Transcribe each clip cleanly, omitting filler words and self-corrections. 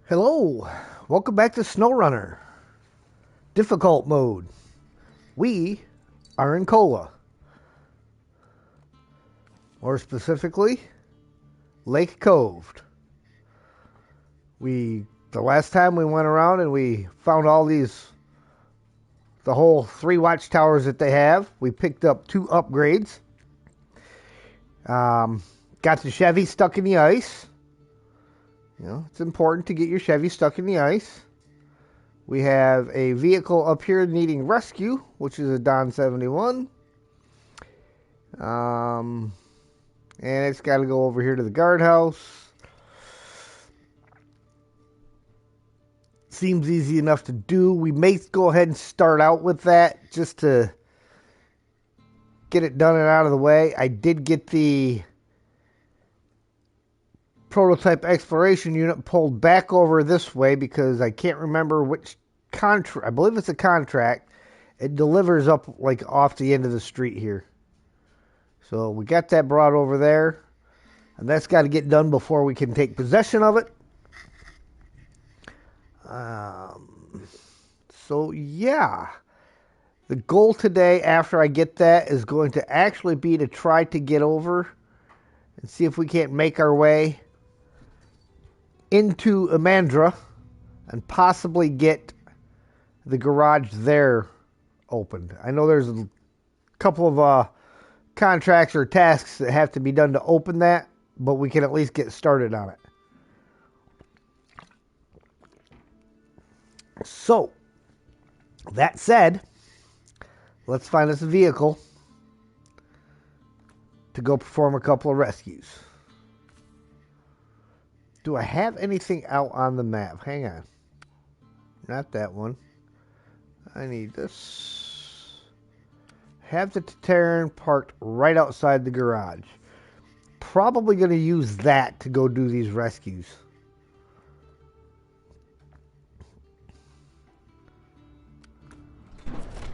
Hello, welcome back to Snowrunner. Difficult mode. We are in Cola. More specifically, Lake Cove. The last time we went around and we found the whole 3 watchtowers that they have. We picked up 2 upgrades. Got the Chevy stuck in the ice. You know, it's important to get your Chevy stuck in the ice. We have a vehicle up here needing rescue, which is a Don 71. And it's got to go over here to the guardhouse. Seems easy enough to do. We may go ahead and start out with that just to get it done and out of the way. I did get the prototype exploration unit pulled back over this way because I can't remember which contract. I believe it's a contract. It delivers up like off the end of the street here. So we got that brought over there, and that's got to get done before we can take possession of it. So yeah, the goal today after I get that is going to actually be to try to get over and see if we can't make our way into Amandra and possibly get the garage there opened. I know there's a couple of contracts or tasks that have to be done to open that, but we can at least get started on it. So, that said, let's find us a vehicle to go perform a couple of rescues. Do I have anything out on the map? Hang on. Not that one. I need this. Have the Terran parked right outside the garage. Probably going to use that to go do these rescues.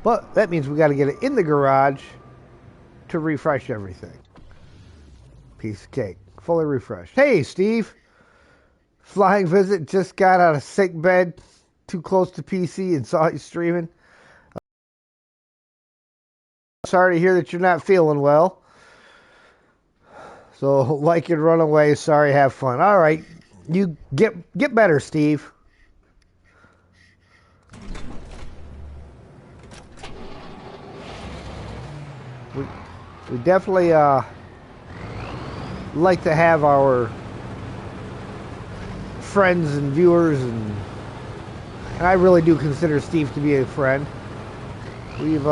But that means we got to get it in the garage to refresh everything. Piece of cake. Fully refreshed. Hey, Steve. Flying visit, just got out of sick bed, too close to PC and saw you streaming. Sorry to hear that you're not feeling well. So, like and run away, sorry, have fun. All right, you get better, Steve. We definitely like to have our friends and viewers, and I really do consider Steve to be a friend. We've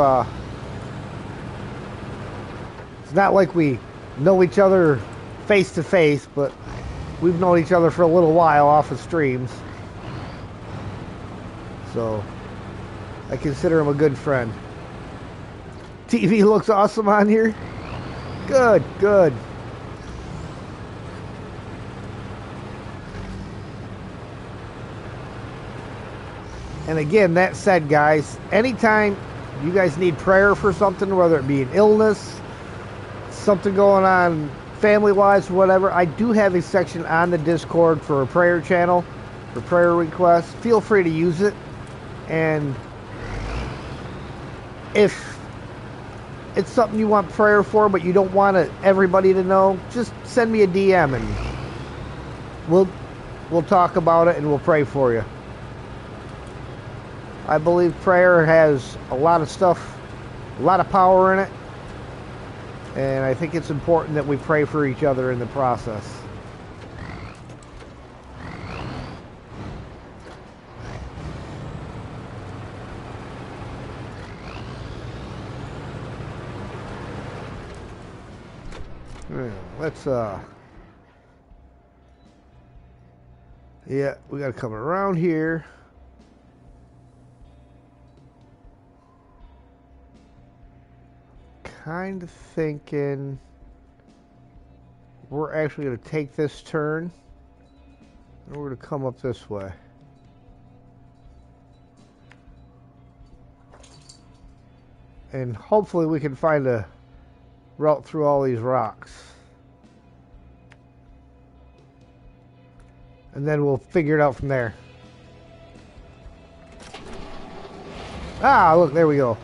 it's not like we know each other face to face, but we've known each other for a little while off of streams, so I consider him a good friend. TV looks awesome on here. Good, good. And again, that said, guys, anytime you guys need prayer for something, whether it be an illness, something going on family-wise, whatever, I do have a section on the Discord for a prayer channel, for prayer requests. Feel free to use it. And if it's something you want prayer for, but you don't want everybody to know, just send me a DM and we'll talk about it and we'll pray for you. I believe prayer has a lot of stuff, a lot of power in it, and I think it's important that we pray for each other in the process. Let's yeah, we gotta come around here. Kind of thinking we're actually going to take this turn and we're going to come up this way. And hopefully we can find a route through all these rocks. And and then we'll figure it out from there. Ah, look, there we go.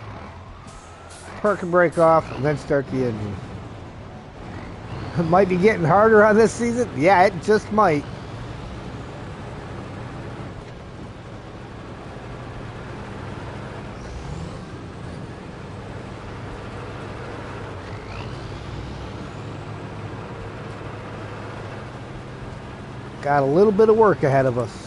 Park and brake off, and then start the engine. It might be getting harder on this season. Yeah, it just might. Got a little bit of work ahead of us.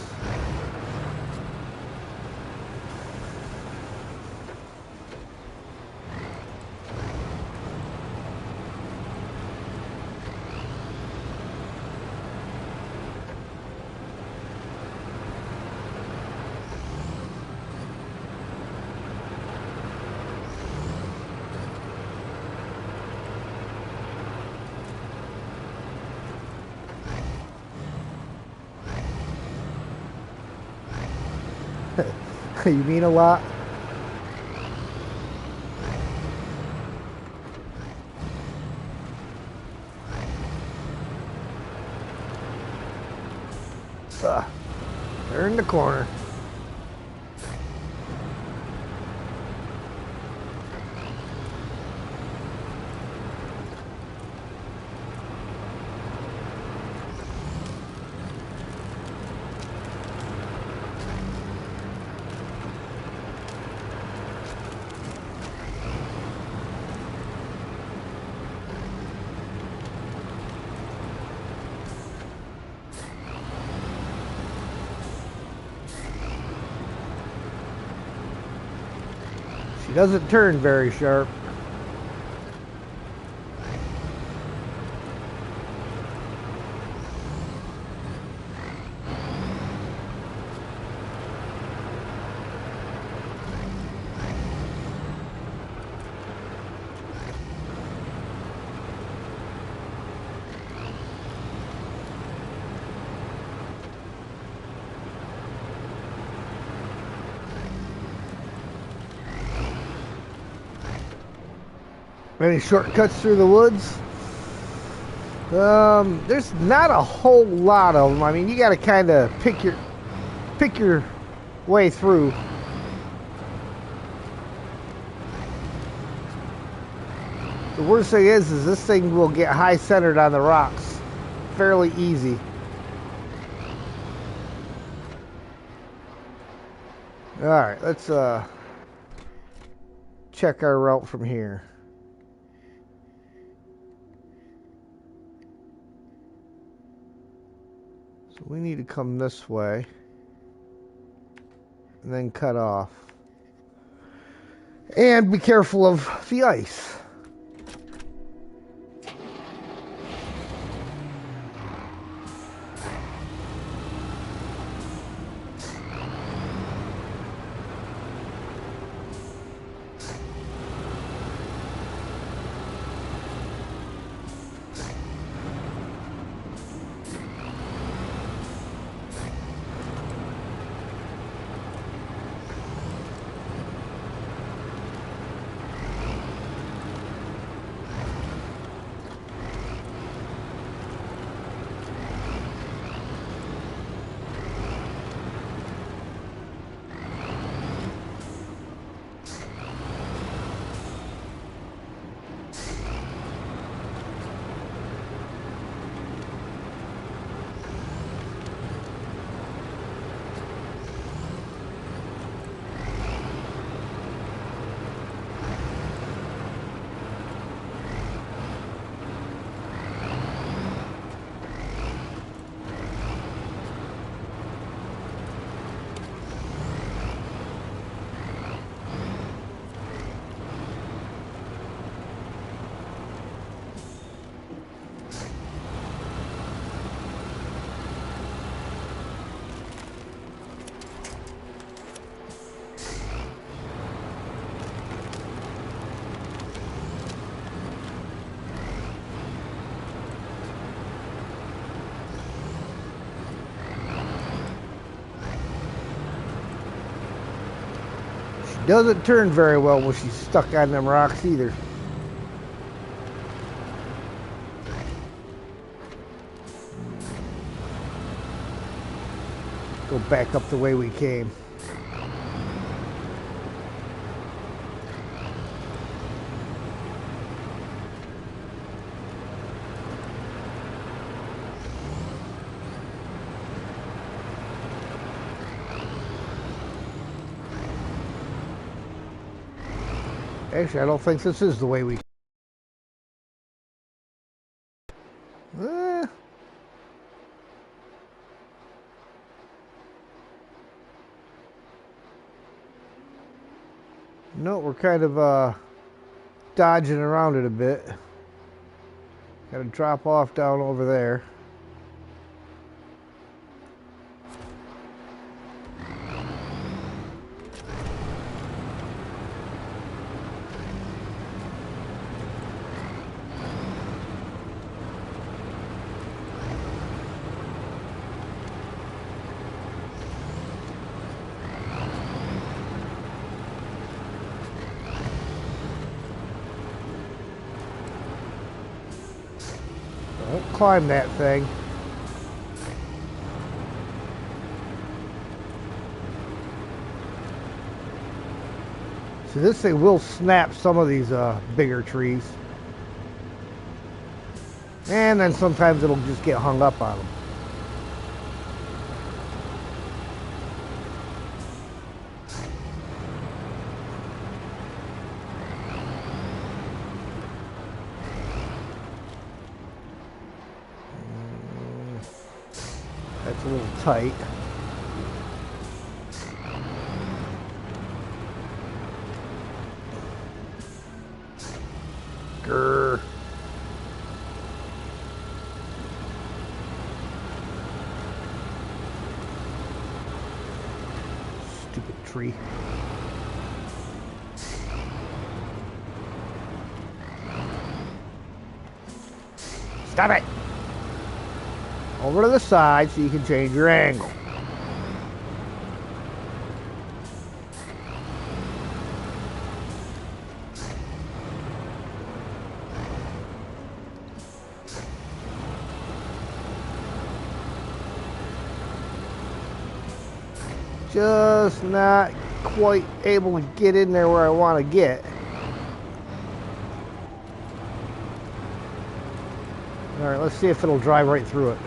You mean a lot? Turn the corner. She doesn't turn very sharp. Any shortcuts through the woods? There's not a whole lot of them. I mean, you got to kind of pick your way through. The worst thing is this thing will get high centered on the rocks fairly easy. All right, let's check our route from here. We need to come this way and then cut off. And be careful of the ice. Doesn't turn very well when she's stuck on them rocks either. back up the way we came. Actually, I don't think this is the way we... No, we're kind of dodging around it a bit. Gotta drop off down over there. Don't climb that thing. See, this thing will snap some of these bigger trees. And then sometimes it'll just get hung up on them. That's a little tight. Grr. Stupid tree. Stop it! Over to the side so you can change your angle. Just not quite able to get in there where I want to get. Alright, let's see if it'll drive right through it.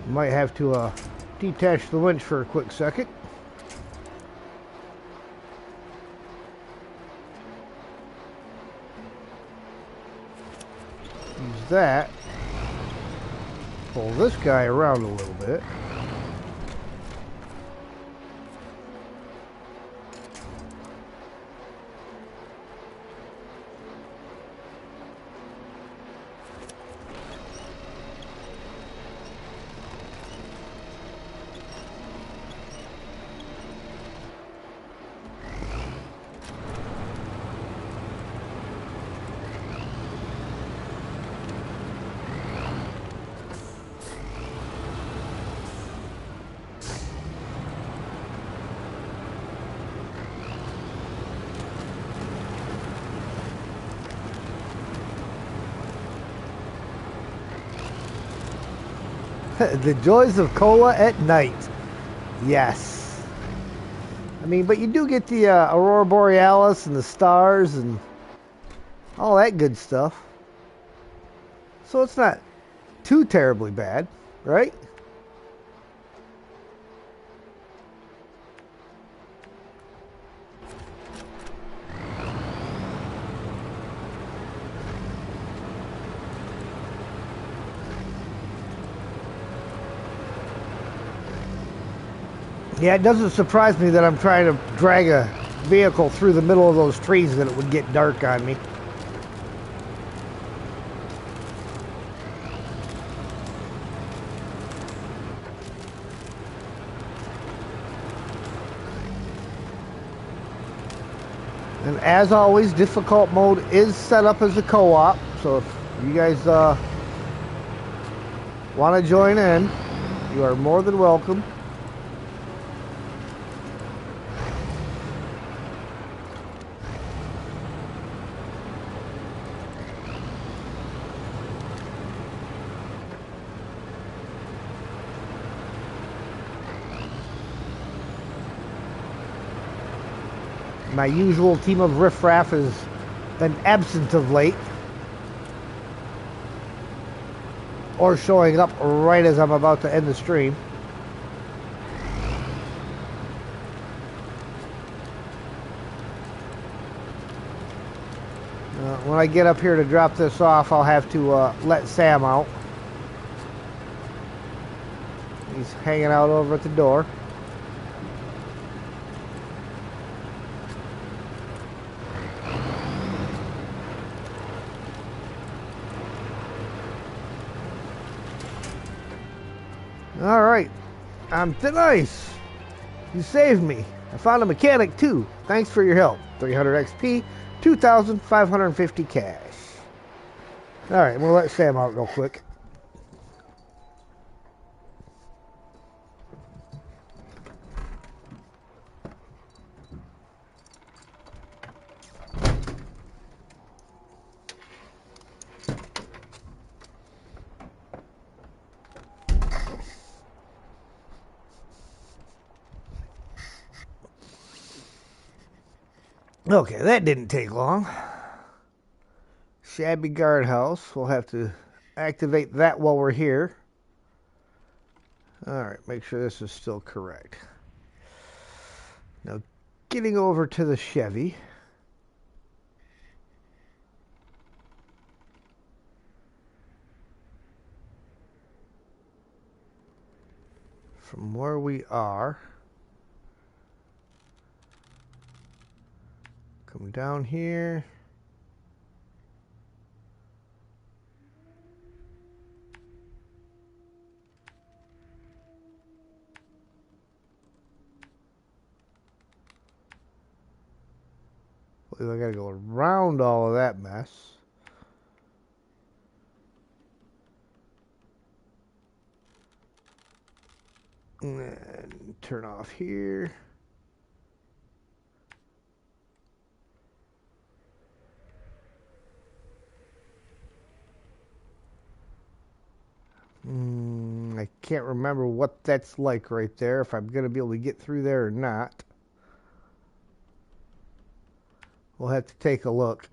Might have to detach the winch for a quick second. Use that. Pull this guy around a little bit. The joys of cola at night. Yes. I mean, but you do get the Aurora Borealis and the stars and all that good stuff. So it's not too terribly bad, right? Yeah, it doesn't surprise me that I'm trying to drag a vehicle through the middle of those trees that it would get dark on me. And as always, difficult mode is set up as a co-op. So if you guys want to join in, you are more than welcome. My usual team of riffraff has been absent of late, or showing up right as I'm about to end the stream. When I get up here to drop this off, I'll have to let Sam out. He's hanging out over at the door. All right, I'm thin ice. You saved me. I found a mechanic too. Thanks for your help. 300 XP, 2,550 cash. All right, I'm gonna let Sam out real quick. Okay, that didn't take long. Shabby guardhouse. We'll have to activate that while we're here. Alright, make sure this is still correct. Now, getting over to the Chevy. From where we are, come down here. I gotta go around all of that mess. And turn off here. I can't remember what that's like right there, if I'm going to be able to get through there or not. We'll have to take a look.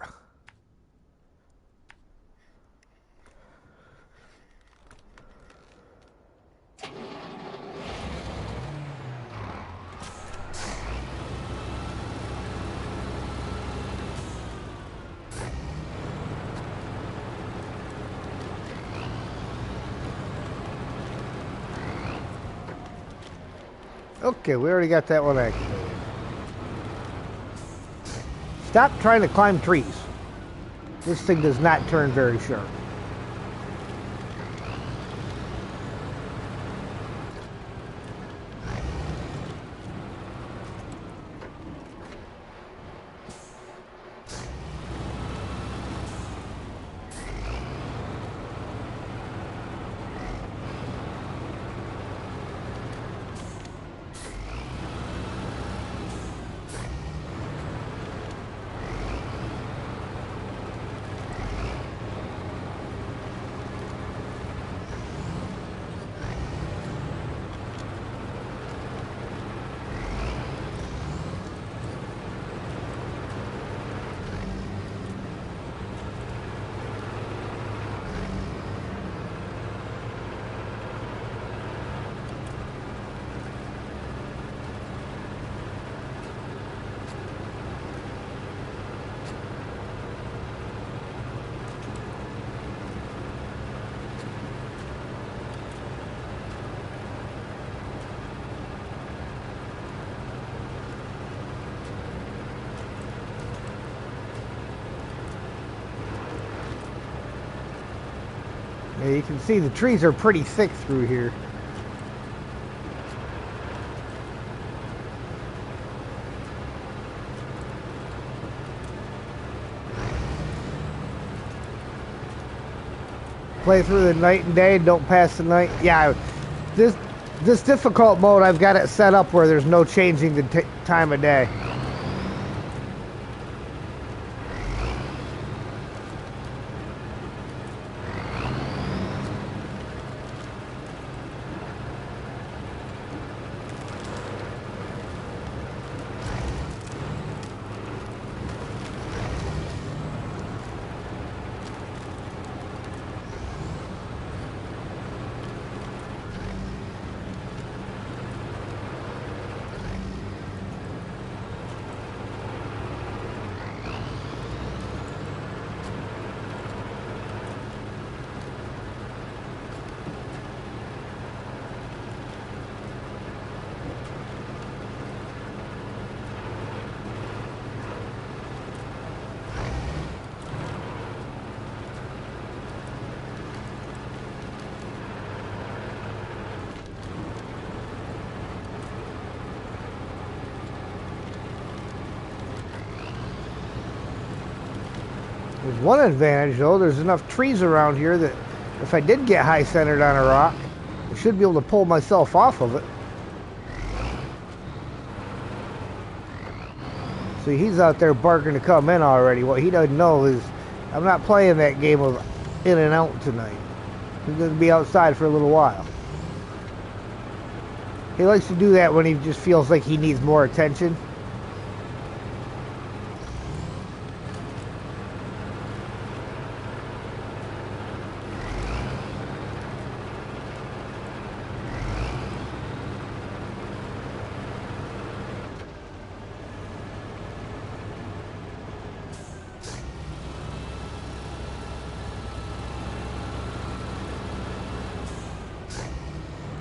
Okay, we already got that one activated. Stop trying to climb trees. This thing does not turn very sharp. Yeah, you can see the trees are pretty thick through here. Play through the night and day and don't pass the night. Yeah, this this difficult mode, I've got it set up where there's no changing the time of day. There's one advantage though, there's enough trees around here that if I did get high centered on a rock, I should be able to pull myself off of it. See, he's out there barking to come in already. What he doesn't know is I'm not playing that game of in and out tonight. He's going to be outside for a little while. He likes to do that when he just feels like he needs more attention.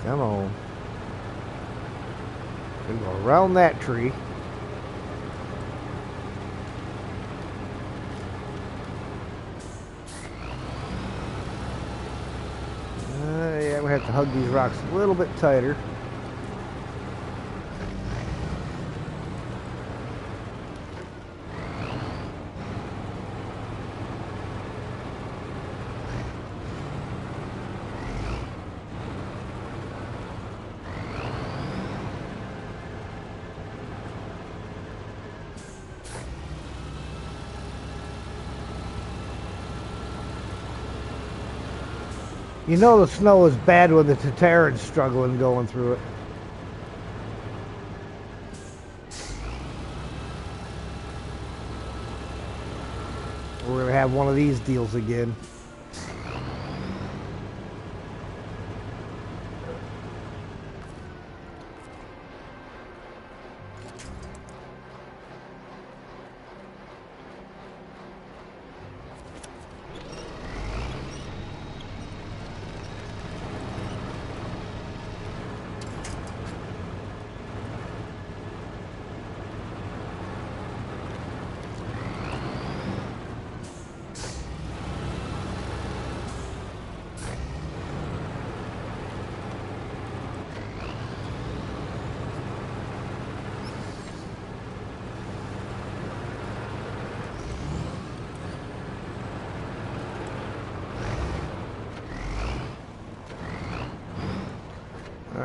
Come on. We go around that tree. Yeah, we have to hug these rocks a little bit tighter. You know the snow is bad when the Tataran's struggling going through it. We're going to have one of these deals again.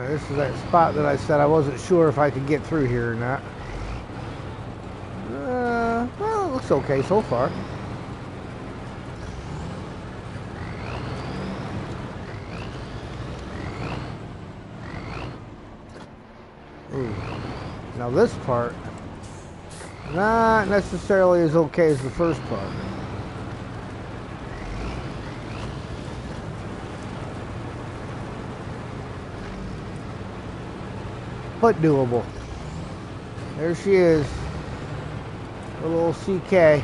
This is that spot that I said I wasn't sure if I could get through here or not. Well, it looks okay so far. Ooh. Now this part, not necessarily as okay as the first part. But doable. There she is. A little CK.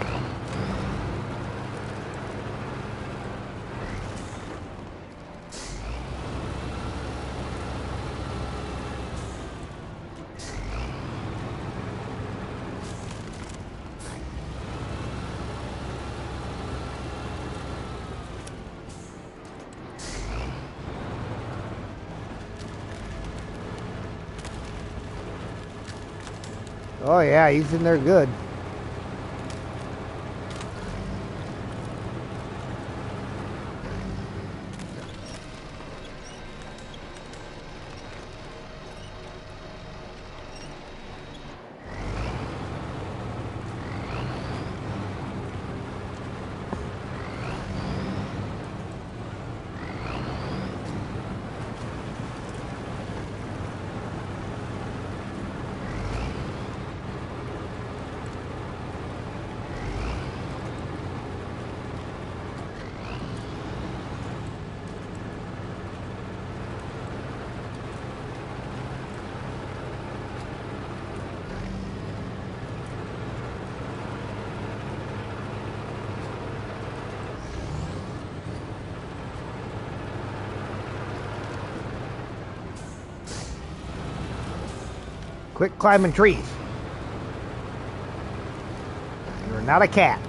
Oh yeah, he's in there good. Quit climbing trees. You're not a cat.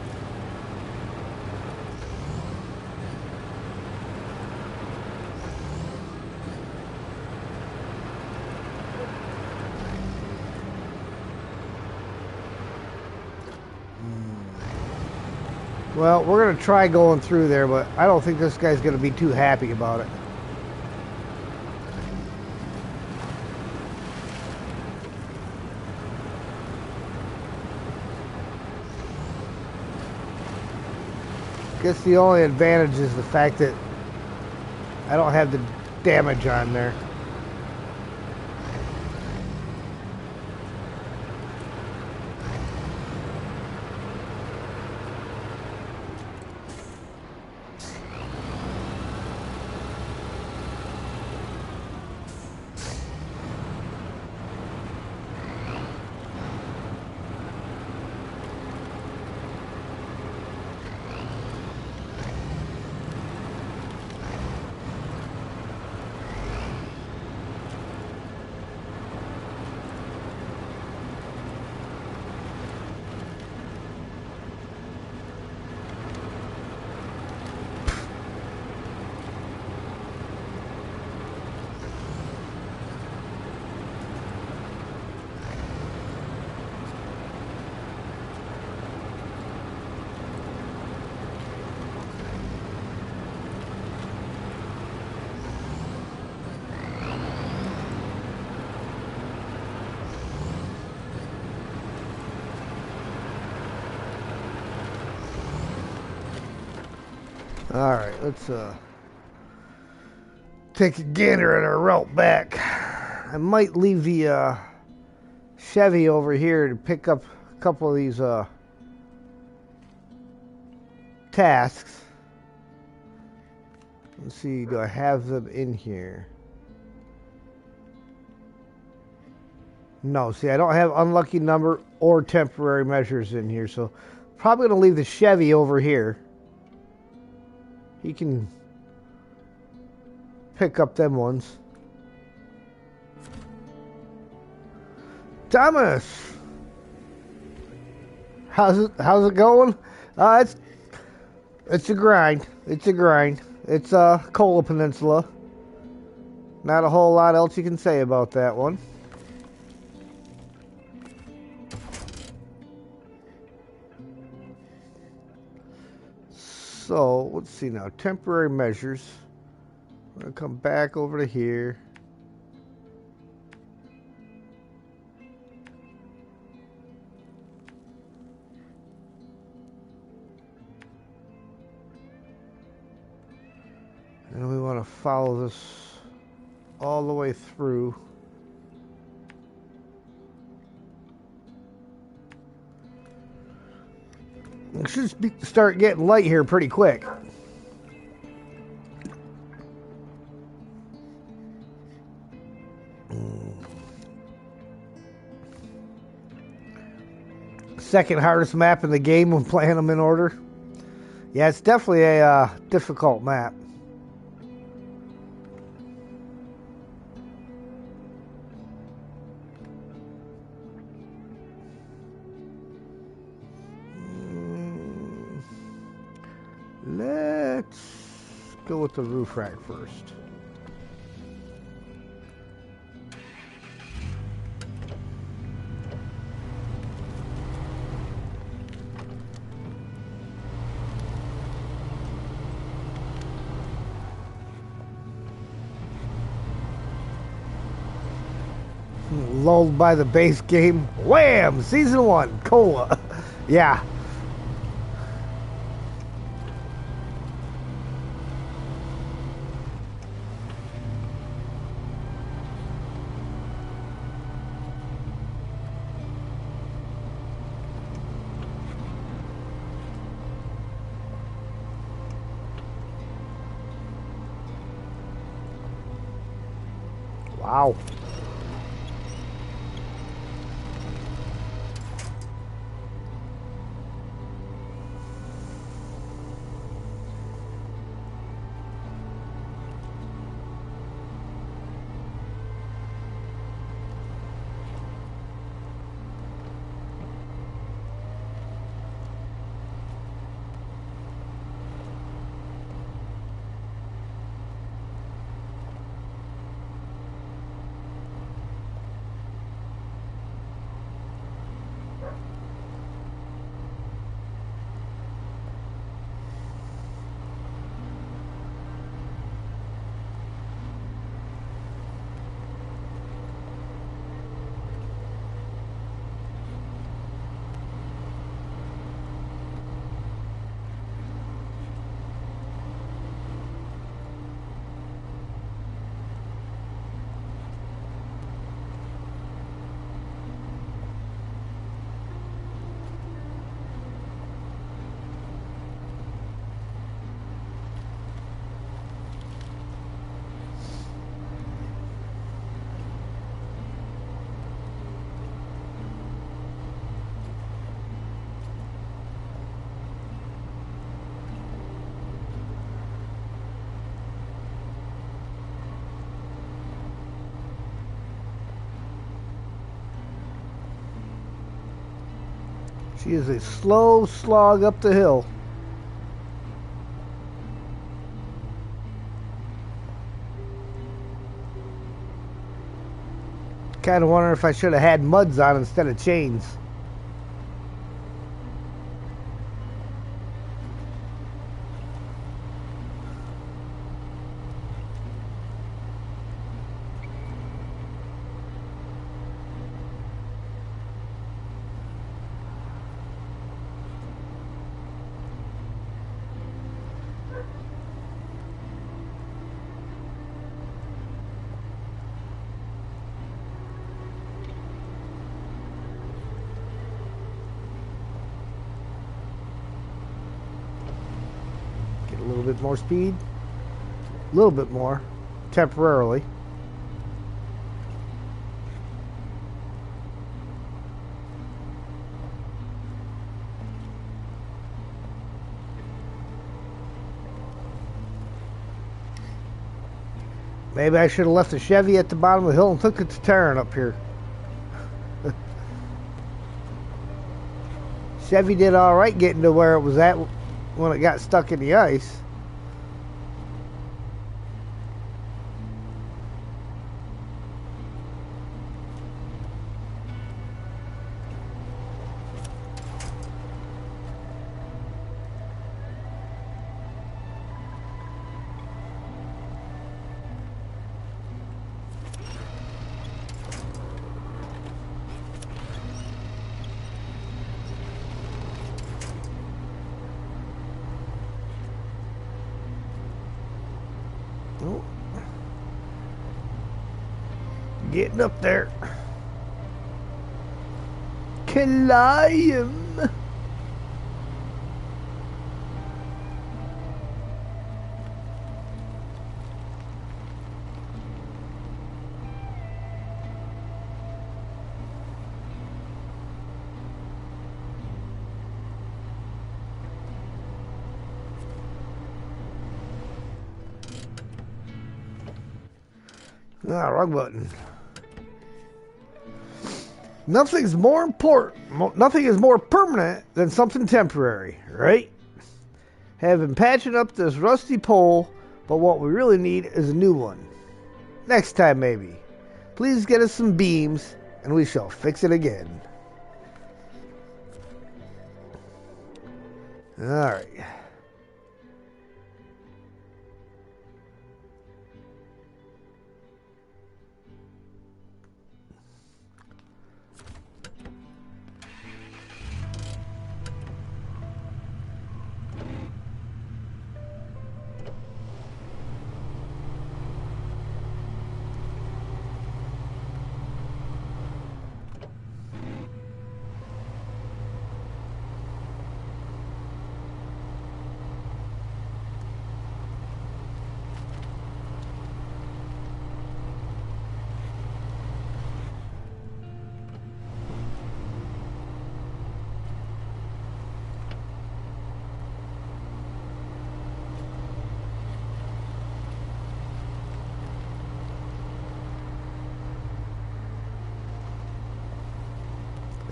Well, we're going to try going through there, but I don't think this guy's going to be too happy about it. I guess the only advantage is the fact that I don't have the damage on there. Alright, let's take a gander at our route back. I might leave the Chevy over here to pick up a couple of these tasks. Let's see, do I have them in here? No, see, I don't have unlucky number or temporary measures in here, so probably going to leave the Chevy over here. He can pick up them ones. Thomas, how's it going? It's a grind. It's a grind. It's Kola Peninsula. Not a whole lot else you can say about that one. So, let's see now. Temporary measures. I'm going to come back over to here. And we want to follow this all the way through. It should start getting light here pretty quick. Second hardest map in the game when playing them in order. Yeah, it's definitely a difficult map. Let's go with the roof rack first. Lulled by the base game. Wham! Season 1, Kola. Yeah. Wow. She is a slow slog up the hill. Kind of wondering if I should have had muds on instead of chains. A little bit more speed, a little bit more, temporarily. Maybe I should have left the Chevy at the bottom of the hill and took it to Taryn up here. Chevy did all right getting to where it was at when it got stuck in the ice. Oh. Getting up there. Climb. Ah, wrong button. Nothing's more important. Nothing is more permanent than something temporary, right? Have been patching up this rusty pole, but what we really need is a new one. Next time, maybe. Please get us some beams, and we shall fix it again. All right.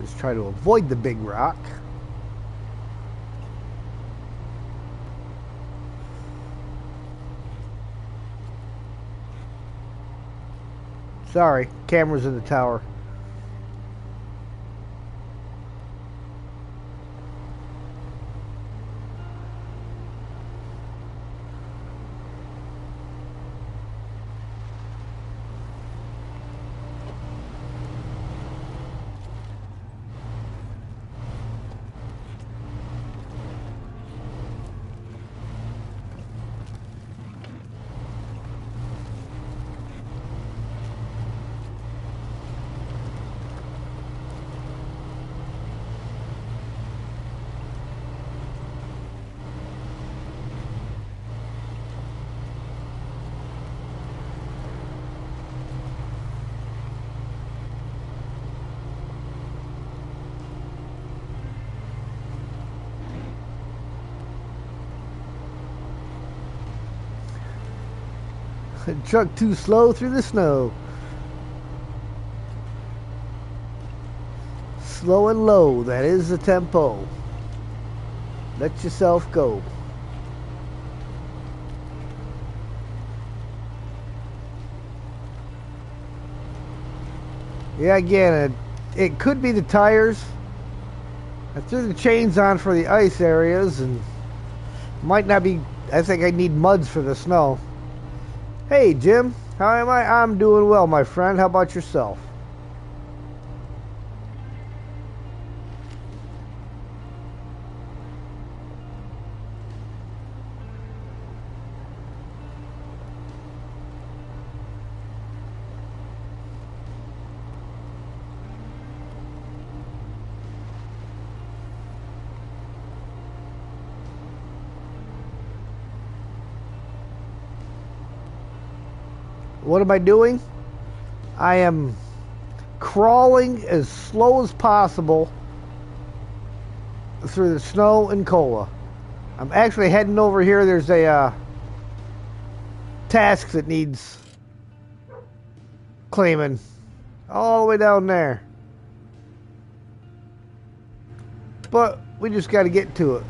Just try to avoid the big rock. Sorry, camera's in the tower. Truck too slow through the snow. Slow and low, that is the tempo. Let yourself go. Yeah, again, it could be the tires. I threw the chains on for the ice areas and might not be. I think I need muds for the snow. Hey, Jim. How am I? I'm doing well, my friend. How about yourself? What am I doing? I am crawling as slow as possible through the snow and cola. I'm actually heading over here. There's a task that needs claiming all the way down there. But we just got to get to it.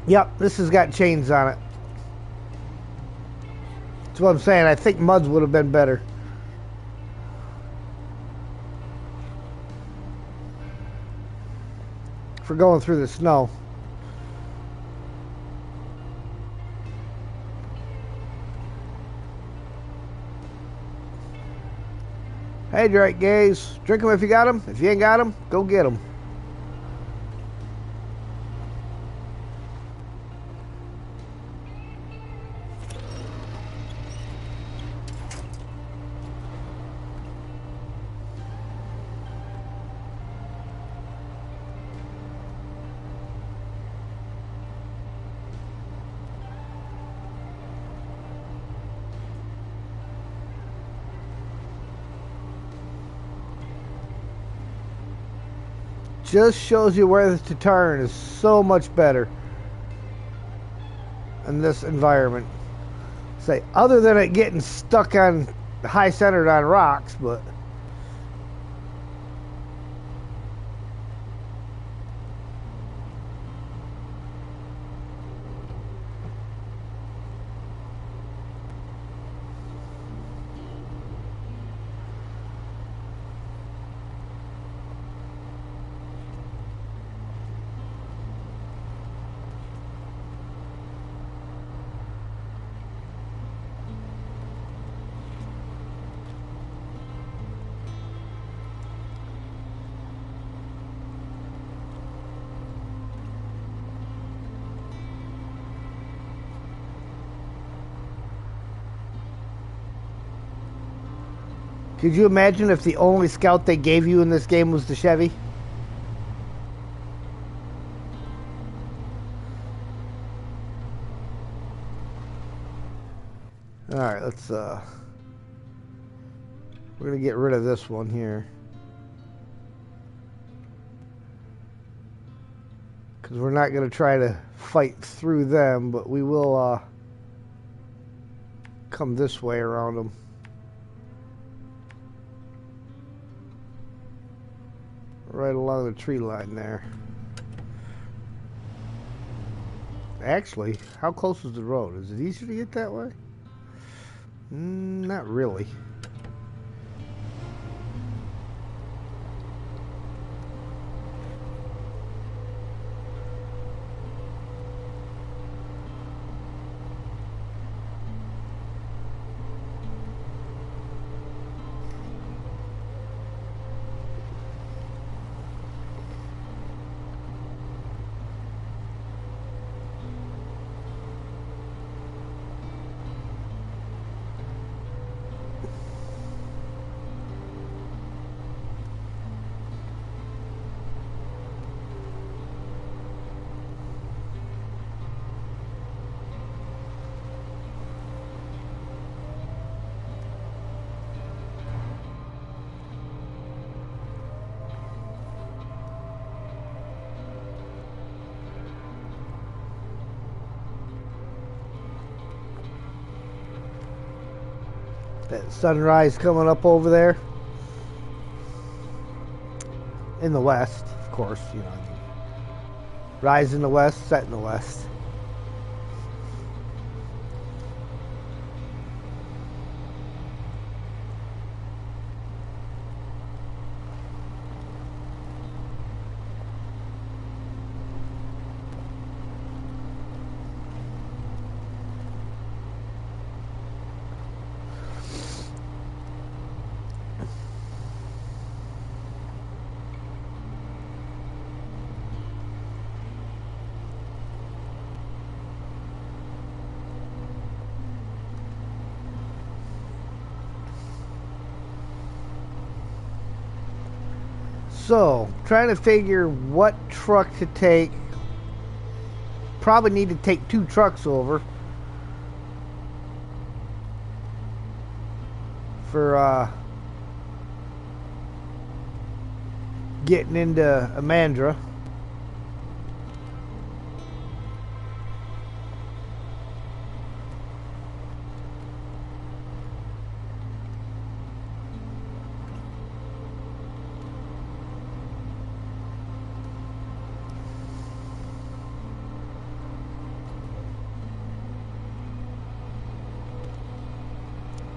Yep, this has got chains on it. That's what I'm saying. I think muds would have been better. For going through the snow. Hey, Drake Gaze. Drink them if you got them. If you ain't got them, go get them. Just shows you where to turn is so much better in this environment. Say, other than it getting stuck on high centered on rocks, but could you imagine if the only scout they gave you in this game was the Chevy? Alright, let's we're gonna get rid of this one here. Because we're not gonna try to fight through them, but we will come this way around them. Right along the tree line there. Actually, how close is the road? Is it easier to get that way? Not really. That sunrise coming up over there. In the west, of course, you know. Rise in the west, set in the west. So, trying to figure what truck to take. Probably need to take 2 trucks over for getting into Amandra.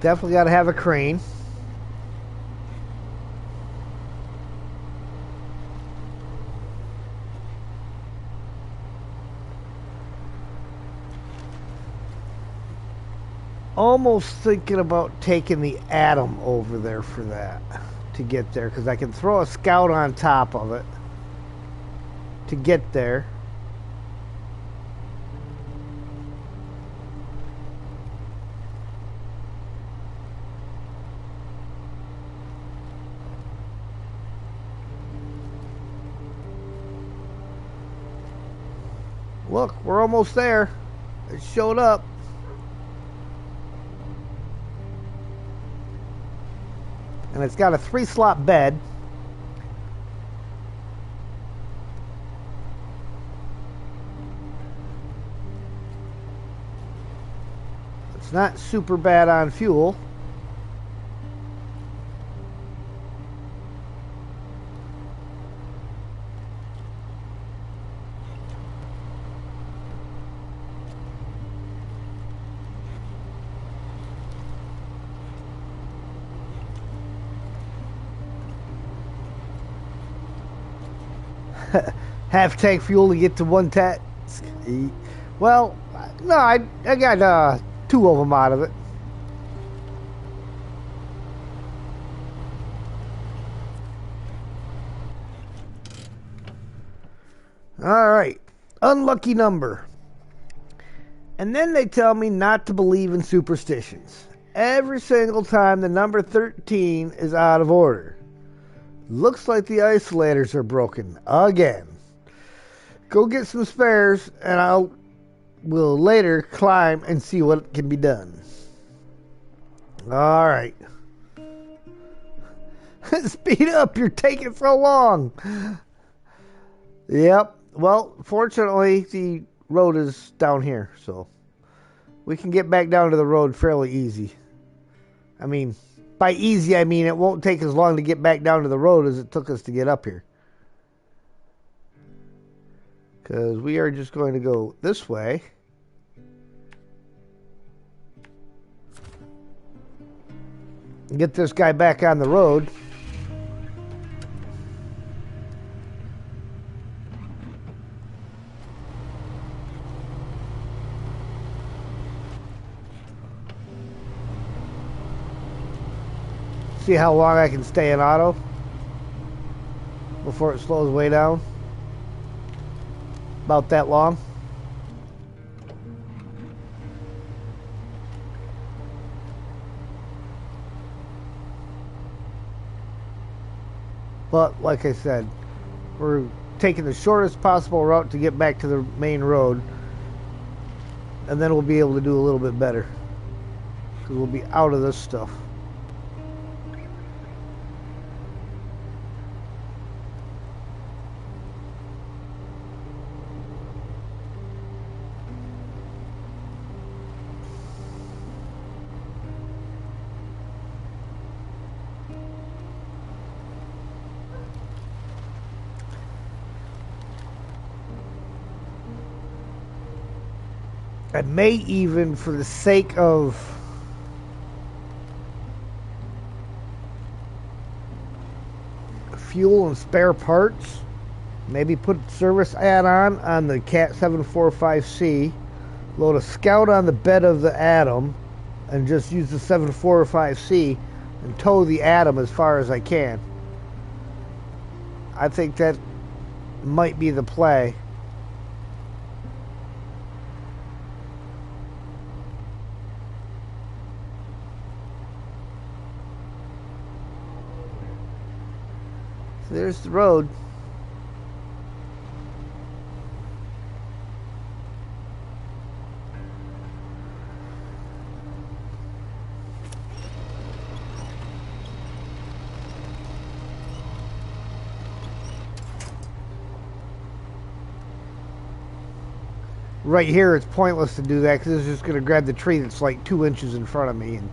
Definitely got to have a crane. Almost thinking about taking the Atom over there for that, to get there, because I can throw a scout on top of it to get there. Look, we're almost there. It showed up. And it's got a 3-slot bed. It's not super bad on fuel. Half tank fuel to get to 1 task. Well, no, I got 2 of them out of it. All right, unlucky number. And then they tell me not to believe in superstitions. Every single time the number 13 is out of order. Looks like the isolators are broken again. Go get some spares and we'll later climb and see what can be done. All right. Speed up, you're taking so long. Yep. Well, fortunately, the road is down here, so we can get back down to the road fairly easy. I mean, by easy, I mean it won't take as long to get back down to the road as it took us to get up here. Because we are just going to go this way. And get this guy back on the road. See how long I can stay in auto before it slows way down. About that long. But like I said, we're taking the shortest possible route to get back to the main road, and then we'll be able to do a little bit better because we'll be out of this stuff. I may even, for the sake of fuel and spare parts, maybe put service add-on on the Cat 745C, load a Scout on the bed of the Atom, and just use the 745C and tow the Atom as far as I can. I think that might be the play. So there's the road. Right here, it's pointless to do that because it's just going to grab the tree that's like 2 inches in front of me. And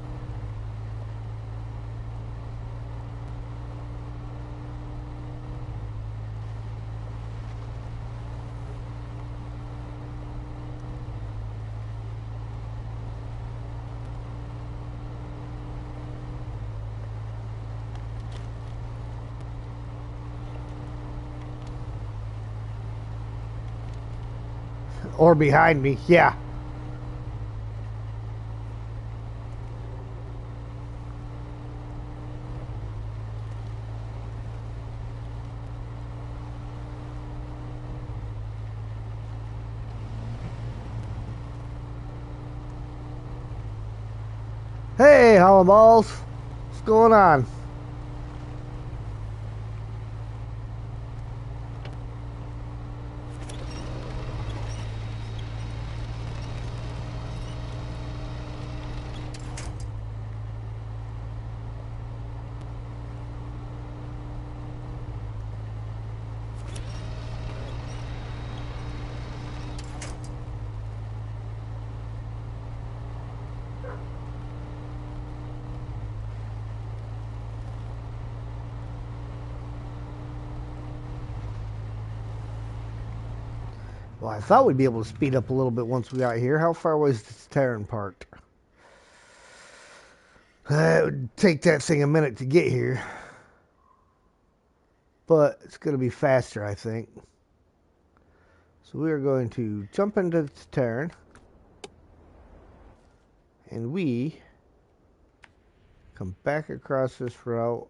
or behind me, yeah. Hey, hollow balls, what's going on? Well, I thought we'd be able to speed up a little bit once we got here. How far was this Terran parked? It would take that thing a minute to get here. But it's going to be faster, I think. So we are going to jump into the Terran. And we come back across this route.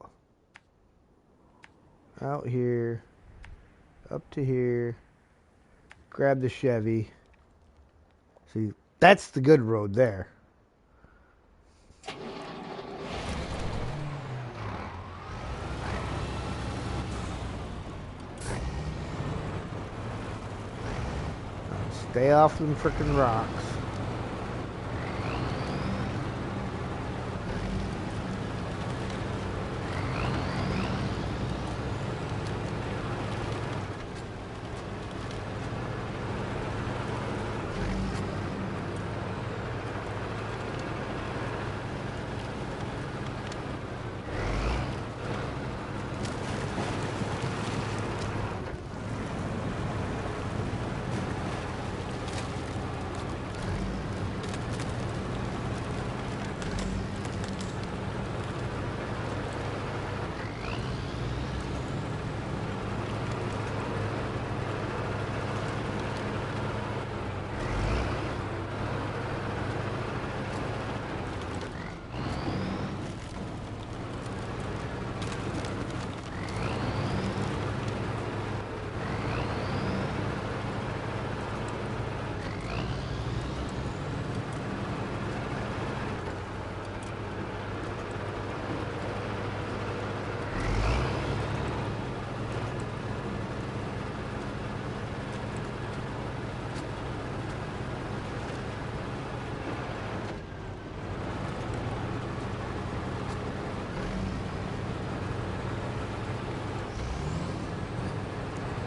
Out here. Up to here. Grab the Chevy. See, that's the good road there. Stay off them frickin' rocks.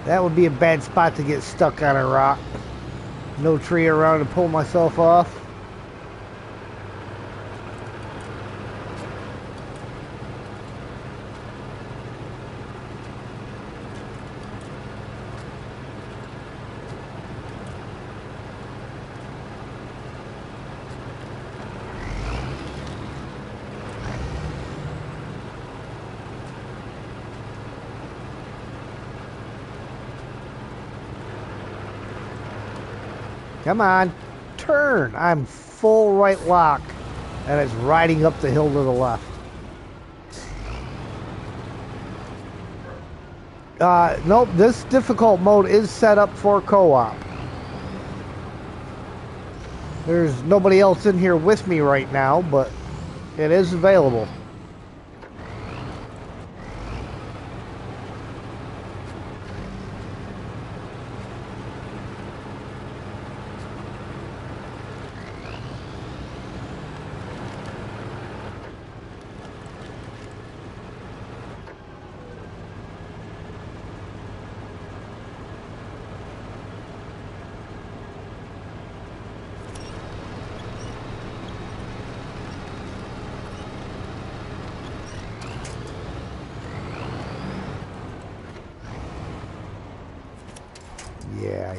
That would be a bad spot to get stuck on a rock. No tree around to pull myself off. Come on. Turn. I'm full right lock. And it's riding up the hill to the left. Nope, this difficult mode is set up for co-op. There's nobody else in here with me right now, but it is available. Yeah.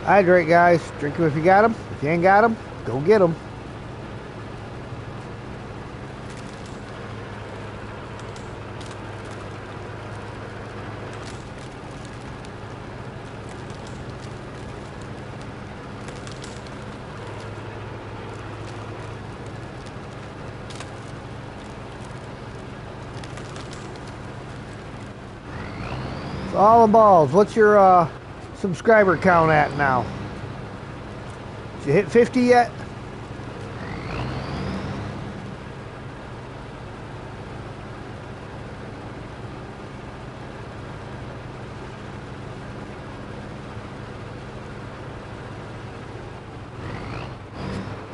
Hydrate, guys. Drink them if you got them. If you ain't got them, go get them. It's all the balls. What's your subscriber count at now? Did you hit 50 yet?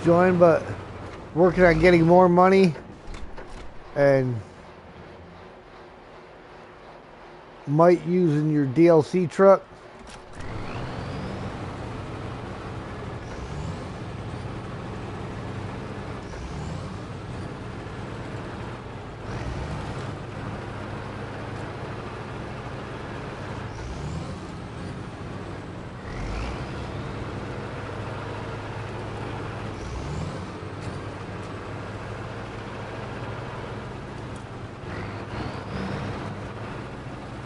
Join, but working on getting more money and might using your DLC truck.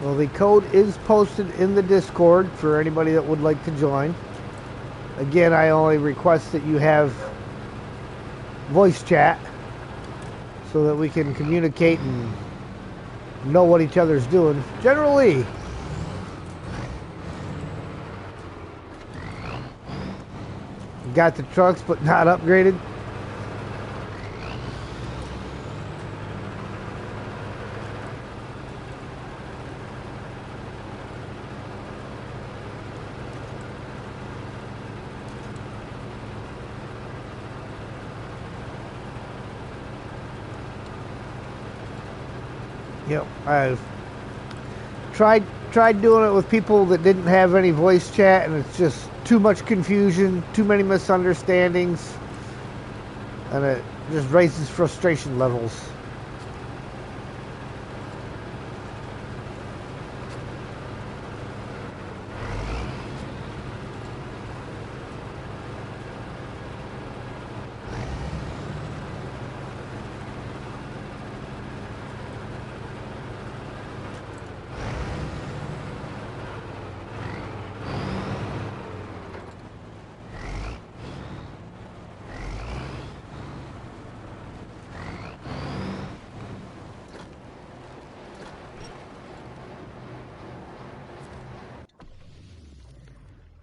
Well, the code is posted in the Discord for anybody that would like to join. Again, I only request that you have voice chat so that we can communicate and know what each other's doing. Generally, got the trucks but not upgraded. Yep, I've tried doing it with people that didn't have any voice chat, and it's just too much confusion, too many misunderstandings, and it just raises frustration levels.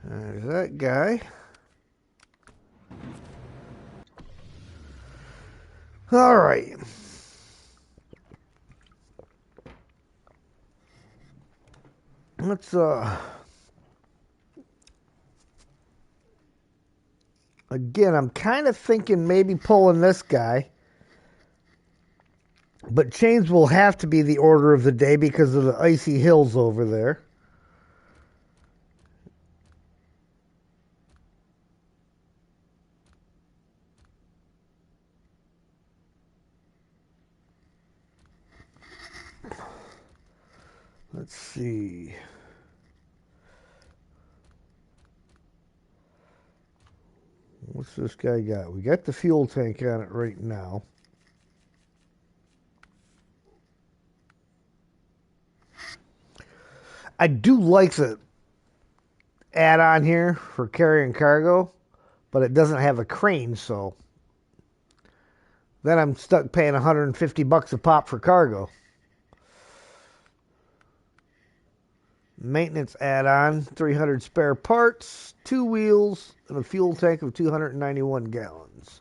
There's that guy. All right. Let's again, I'm kind of thinking maybe pulling this guy. But chains will have to be the order of the day because of the icy hills over there. Let's see. What's this guy got? We got the fuel tank on it right now. I do like the add-on here for carrying cargo, but it doesn't have a crane, so then I'm stuck paying $150 a pop for cargo. Maintenance add-on, 300 spare parts, 2 wheels, and a fuel tank of 291 gallons.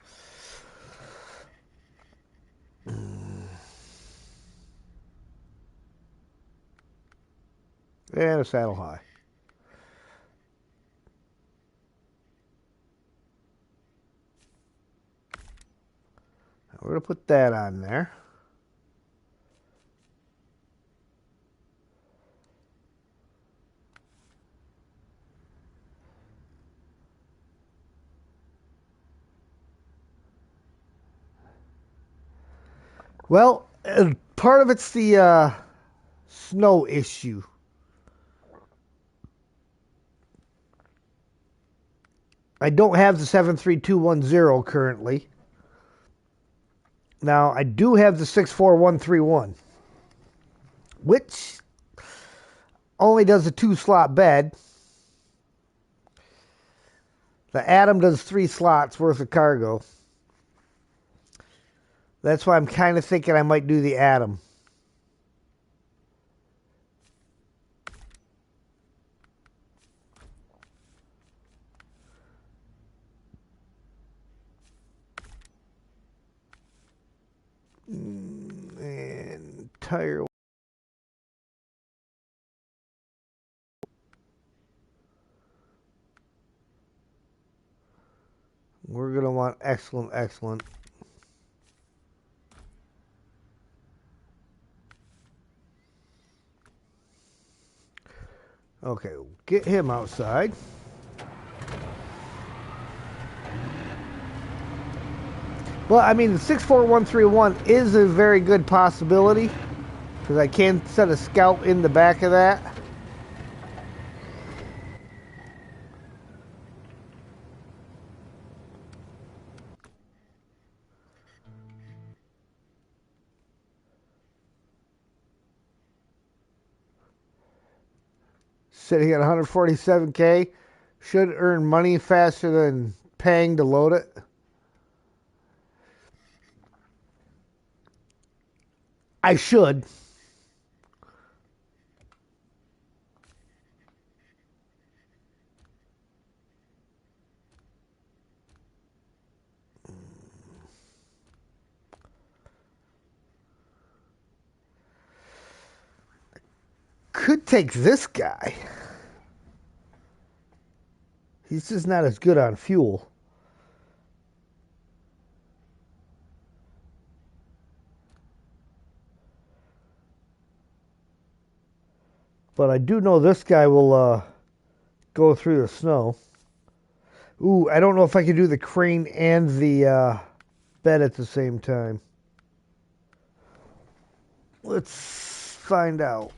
And a saddle high. We're going to put that on there. Well, part of it's the snow issue. I don't have the 73210 currently. Now, I do have the 64131, which only does a 2-slot bed. The Atom does 3 slots worth of cargo. That's why I'm kind of thinking I might do the Atom. And tire. We're going to want excellent, excellent. Okay, get him outside. Well, I mean, the 64131 is a very good possibility because I can set a scout in the back of that. Sitting at 147K, should earn money faster than paying to load it. I should. Could take this guy. He's just not as good on fuel. But I do know this guy will go through the snow. Ooh, I don't know if I can do the crane and the bed at the same time. Let's find out.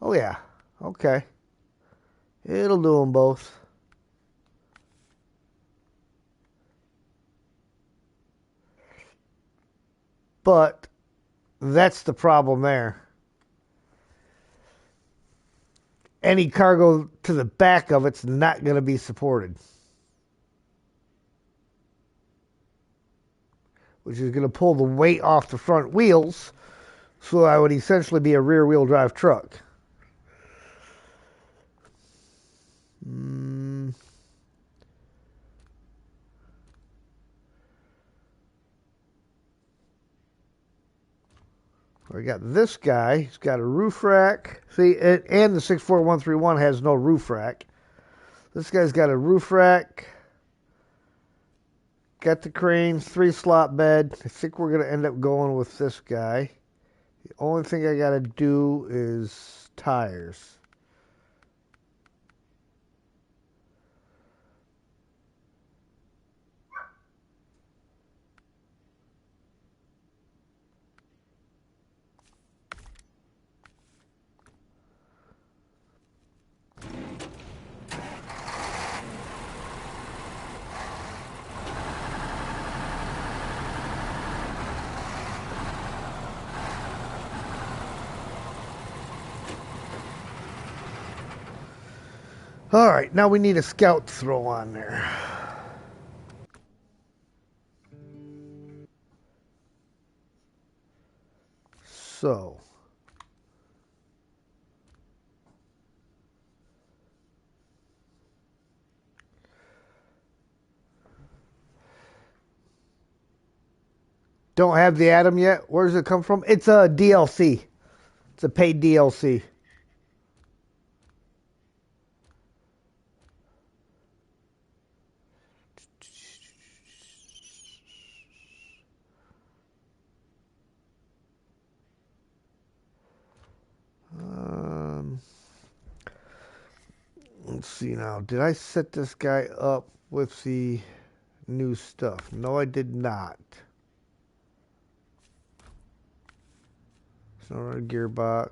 Oh, yeah. Okay. It'll do them both. But that's the problem there. Any cargo to the back of it's not going to be supported. Which is going to pull the weight off the front wheels. So I would essentially be a rear-wheel drive truck. We got this guy. He's got a roof rack. See, and the 64131 has no roof rack. This guy's got a roof rack. Got the crane, 3-slot bed. I think we're going to end up going with this guy. The only thing I got to do is tires. All right, now we need a scout throw on there. So. Don't have the Atom yet. Where does it come from? It's a DLC. It's a paid DLC. Let's see now. Did I set this guy up with the new stuff? No, I did not. Snowrunner gearbox.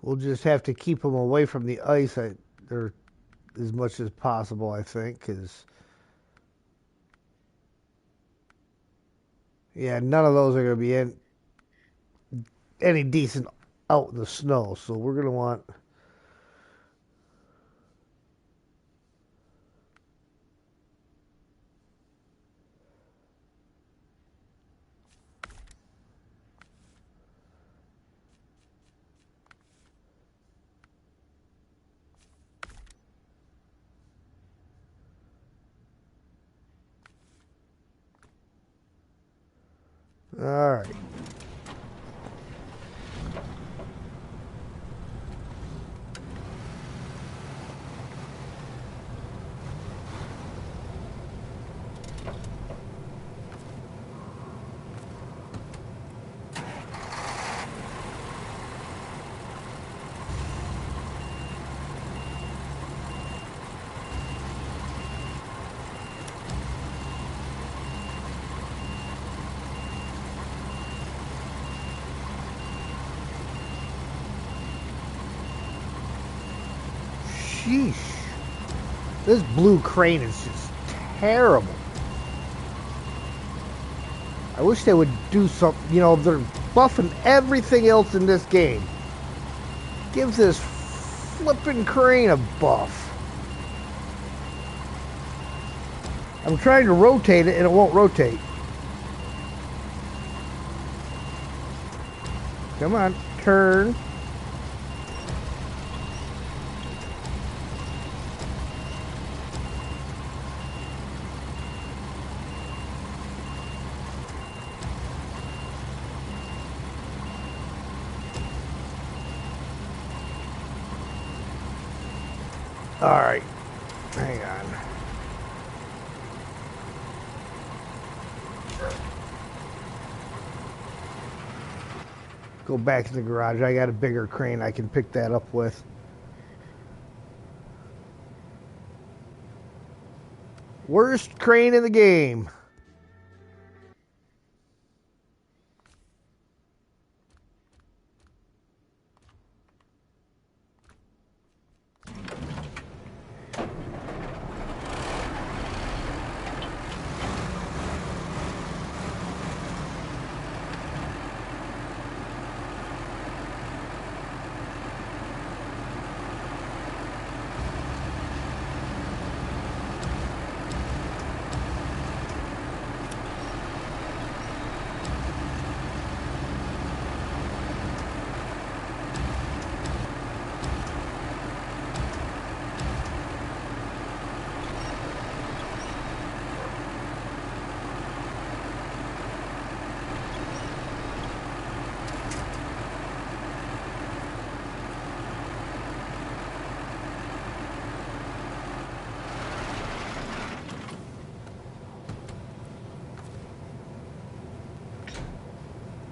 We'll just have to keep them away from the ice or as much as possible, I think, because yeah, none of those are going to be any decent out in the snow. So we're going to want. All right. Sheesh. This blue crane is just terrible. I wish they would do something. You know, they're buffing everything else in this game. Give this flipping crane a buff. I'm trying to rotate it and it won't rotate. Come on, turn. All right, hang on. Go back to the garage. I got a bigger crane I can pick that up with. Worst crane in the game.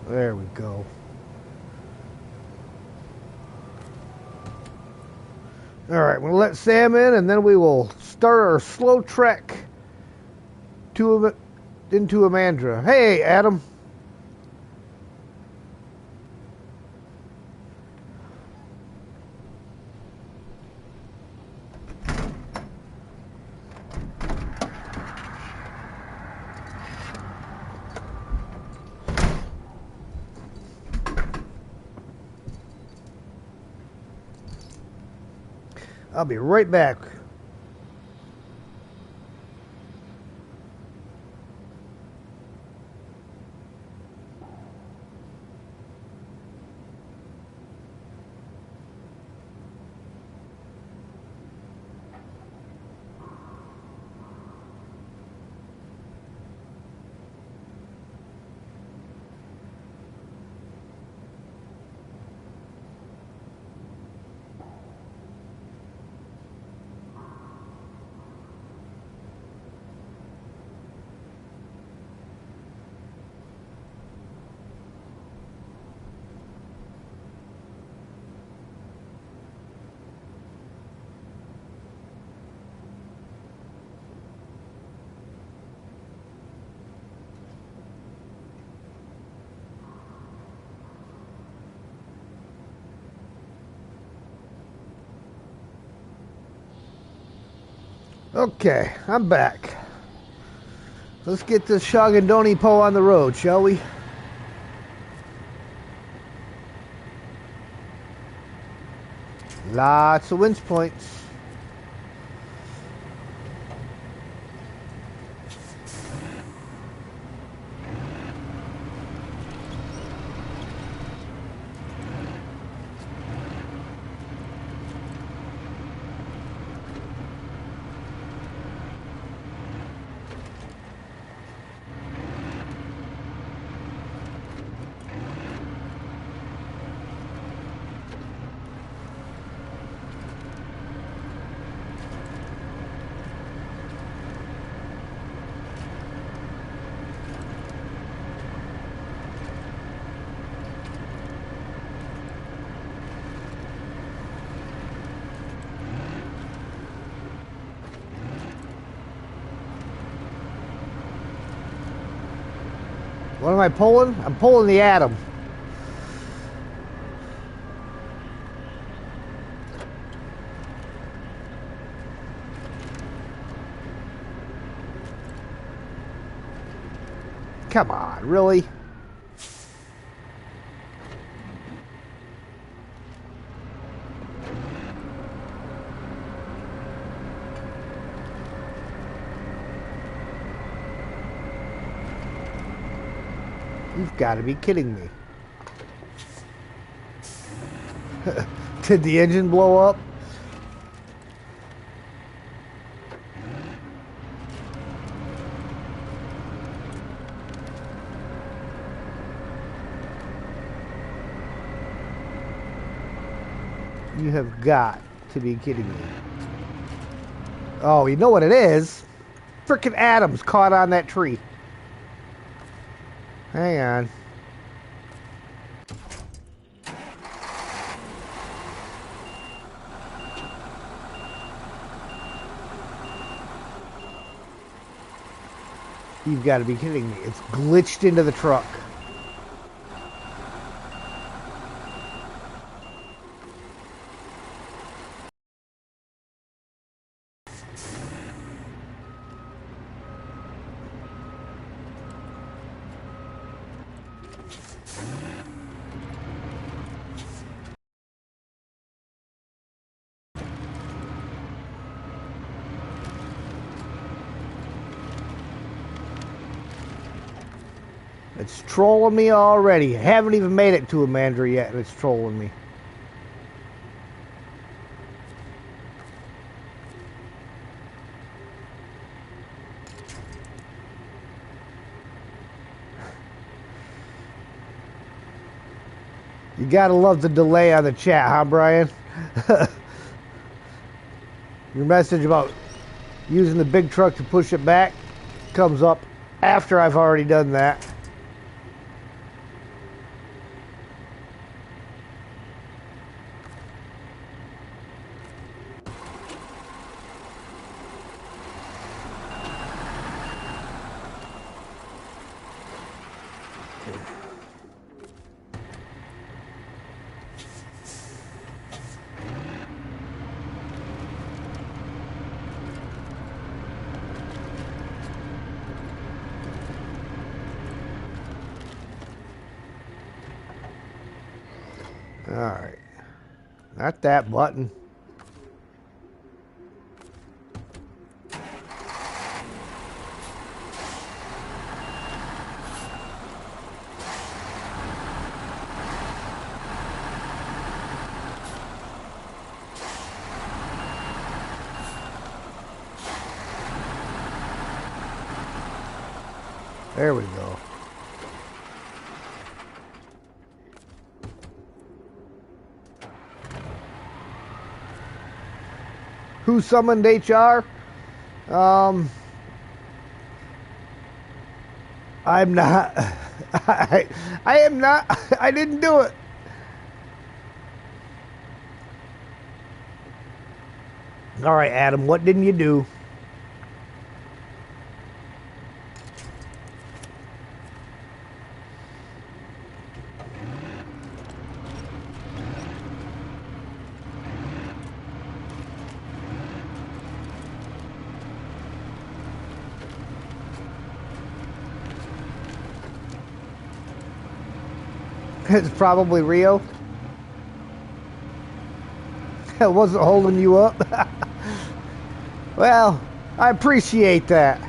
There we go. All right, we'll let Sam in, and then we will start our slow trek into Amandra. Hey, Adam. I'll be right back. Okay, I'm back. Let's get this Shogandoni Po on the road, shall we? Lots of winch points. What am I pulling? I'm pulling the Atom. Come on, really? You've got to be kidding me. Did the engine blow up? You have got to be kidding me. Oh, you know what it is? Frickin' atoms caught on that tree. Hang on. You've got to be kidding me. It's glitched into the truck. It's trolling me already. Haven't even made it to Amandra yet, and it's trolling me. You gotta love the delay on the chat, huh, Brian? Your message about using the big truck to push it back comes up after I've already done that. Alright. Not that button. There we go. Who summoned HR? I'm not. I am not. I didn't do it. All right, Adam, what didn't you do? It's probably Rio. It wasn't holding you up. Well, I appreciate that.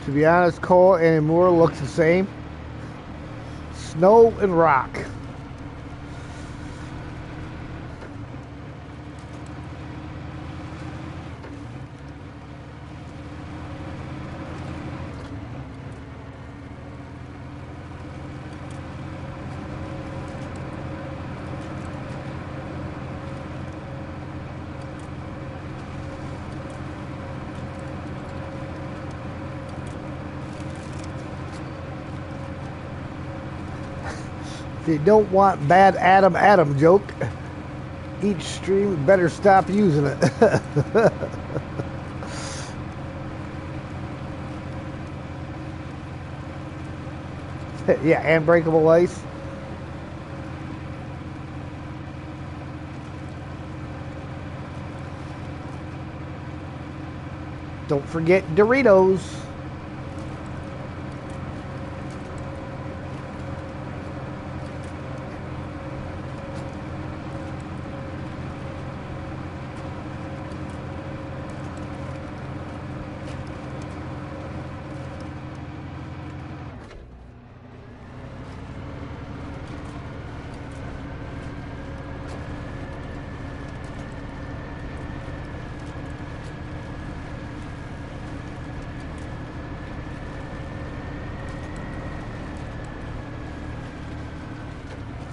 To be honest, Cole and Moore looks the same. Snow and rock. If you don't want bad Adam joke, each stream better stop using it. Yeah, unbreakable ice. Don't forget Doritos.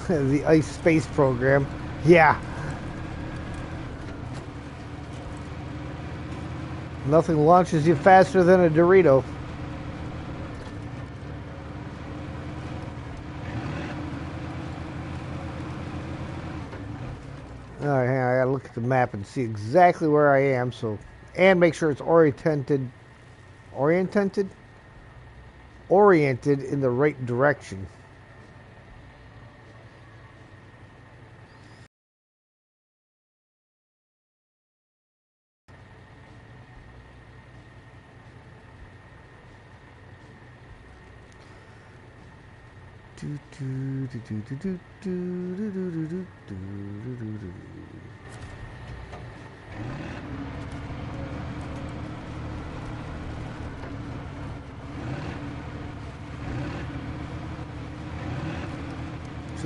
The ice space program. Yeah. Nothing launches you faster than a Dorito. Alright, hang on, I gotta look at the map and see exactly where I am, so, and make sure it's oriented in the right direction.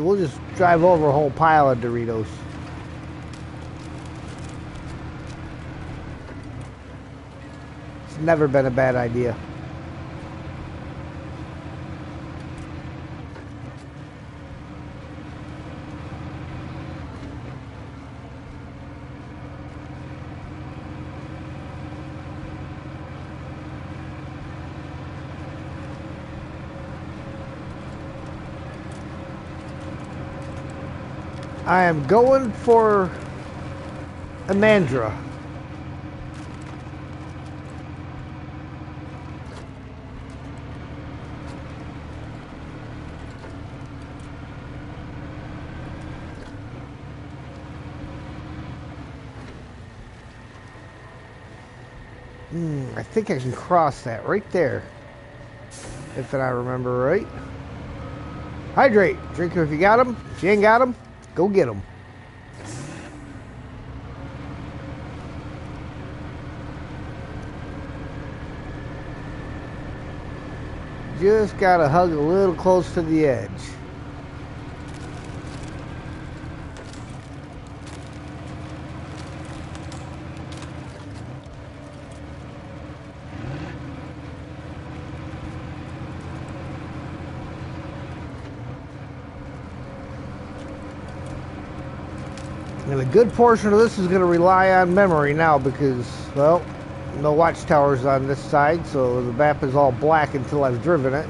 So we'll just drive over a whole pile of Doritos. It's never been a bad idea. I am going for Amandra. I think I can cross that right there. If I remember right. Hydrate. Drink them if you got them. If you ain't got them, go get them. Just gotta hug a little close to the edge. And a good portion of this is going to rely on memory now because, well, no watchtowers on this side, so the map is all black until I've driven it.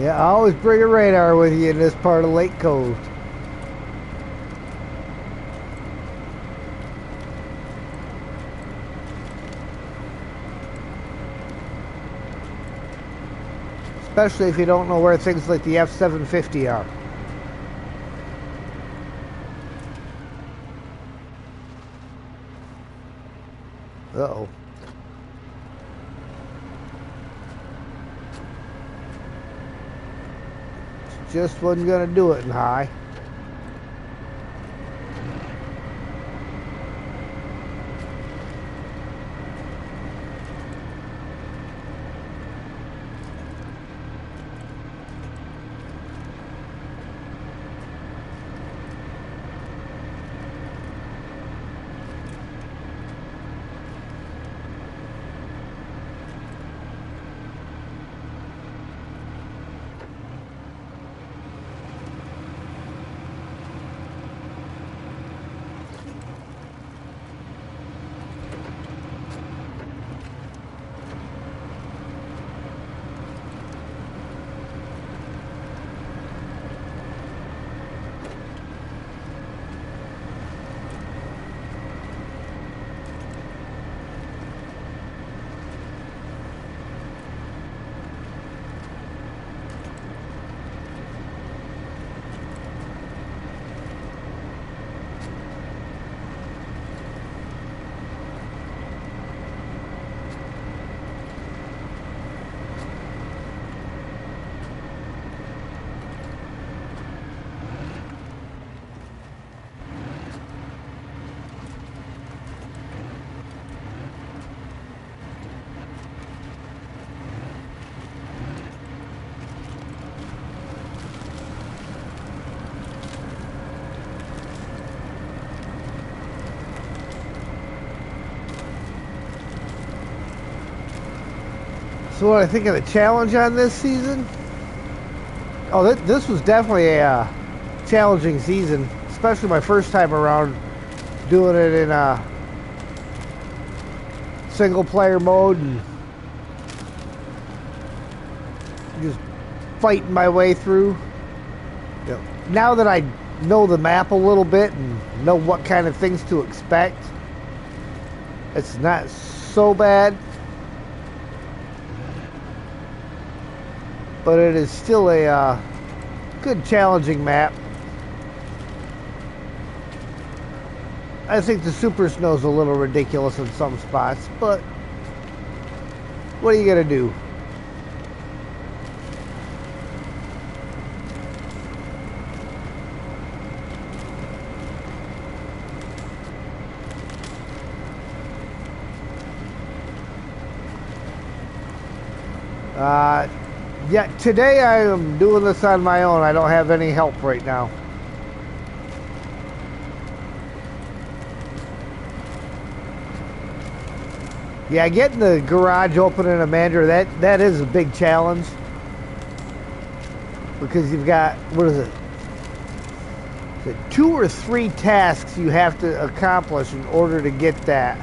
Yeah, I always bring a radar with you in this part of Lake Cove. Especially if you don't know where things like the F-750 are. Uh-oh. Just wasn't gonna do it in high. So what I think of the challenge on this season? Oh, this was definitely a challenging season, especially my first time around doing it in a single player mode and just fighting my way through. You know, now that I know the map a little bit and know what kind of things to expect, it's not so bad, but it is still a good challenging map. I think the super snow's a little ridiculous in some spots, but what are you gonna do? Yeah, today I am doing this on my own. I don't have any help right now. Yeah, getting the garage open in Amandra, that is a big challenge. Because you've got, what is it? Is it 2 or 3 tasks you have to accomplish in order to get that?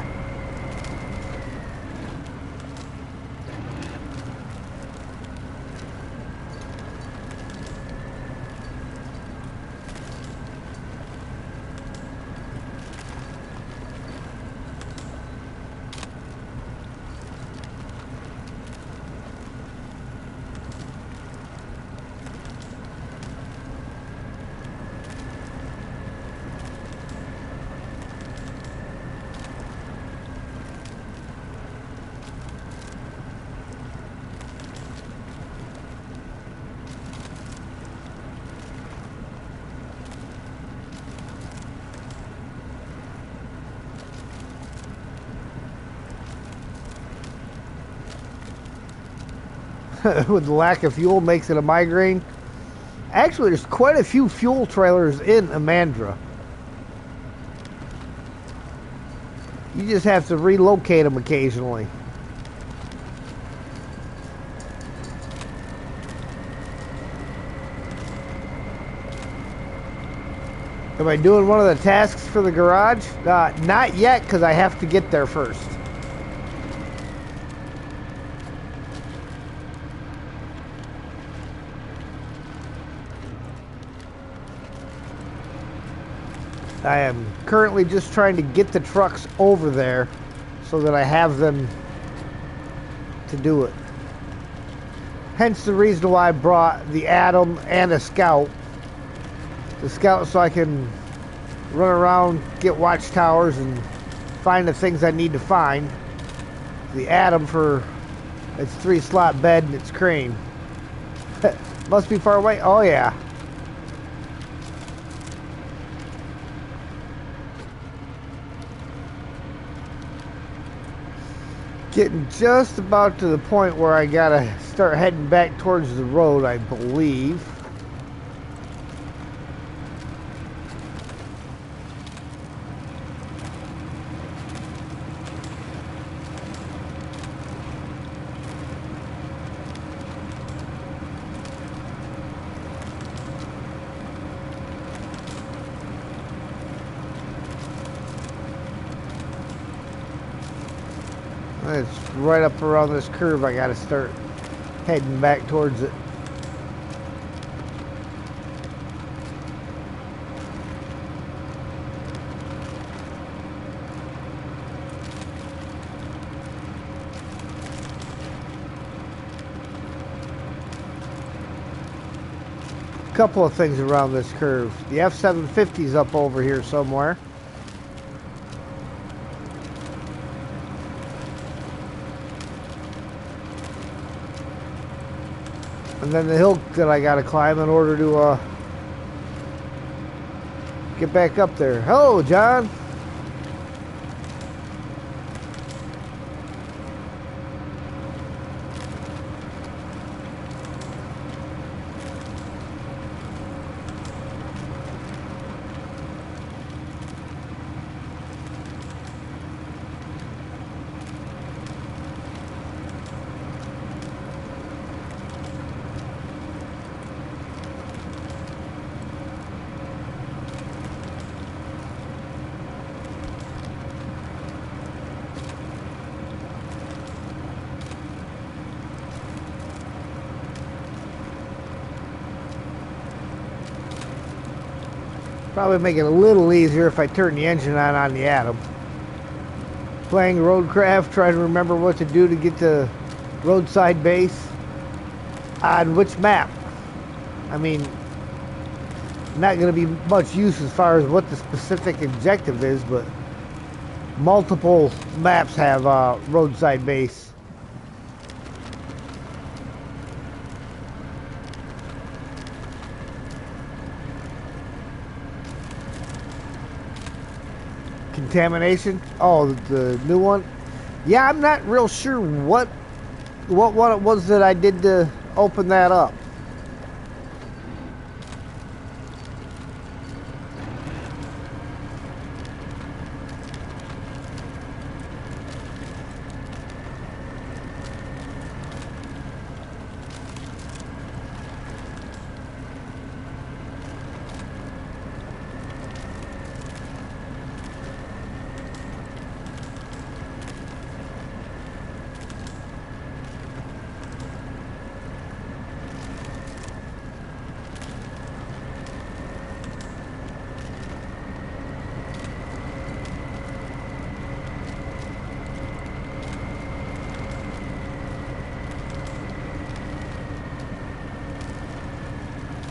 With the lack of fuel makes it a migraine. Actually, there's quite a few fuel trailers in Amandra. You just have to relocate them occasionally. Am I doing one of the tasks for the garage? Not yet, because I have to get there first. I am currently just trying to get the trucks over there so that I have them to do it. Hence the reason why I brought the Atom and a Scout. The Scout so I can run around, get watchtowers, and find the things I need to find. The Atom for its 3-slot bed and its crane. Must be far away. Oh yeah. Getting just about to the point where I gotta start heading back towards the road, I believe. It's right up around this curve. I gotta start heading back towards it. Couple of things around this curve. The F-750's up over here somewhere. And then the hill that I gotta climb in order to get back up there. Hello, John. Probably make it a little easier if I turn the engine on the Atom. Playing Roadcraft, trying to remember what to do to get to roadside base. On which map? I mean, not going to be much use as far as what the specific objective is, but multiple maps have roadside base. Contamination? Oh, the new one? Yeah, I'm not real sure what one it was that I did to open that up.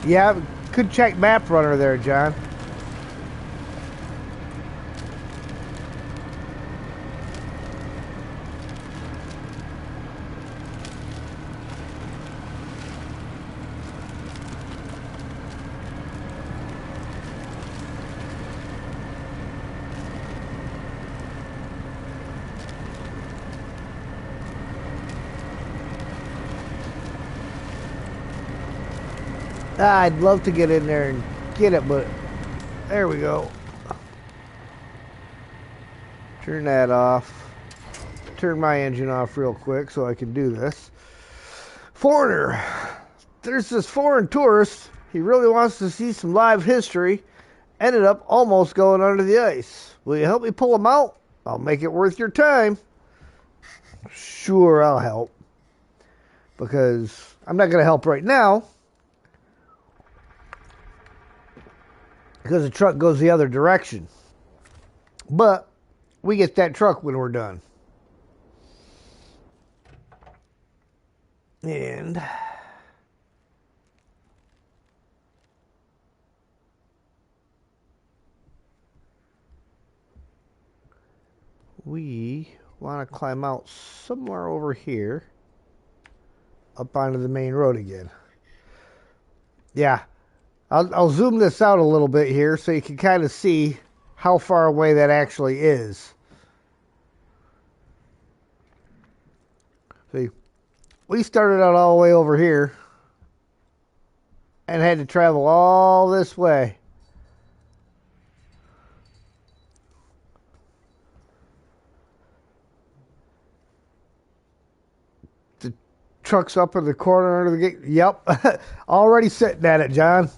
Yeah, could check Map Runner there, John. I'd love to get in there and get it, but there we go. Turn that off. Turn my engine off real quick so I can do this. Foreigner. There's this foreign tourist. He really wants to see some live history. Ended up almost going under the ice. Will you help me pull him out? I'll make it worth your time. Sure, I'll help. Because I'm not going to help right now. Because the truck goes the other direction. But we get that truck when we're done. And we want to climb out somewhere over here up onto the main road again. Yeah. I'll zoom this out a little bit here so you can kind of see how far away that actually is. See, we started out all the way over here and had to travel all this way. The truck's up in the corner under the gate. Yep, already sitting at it, John.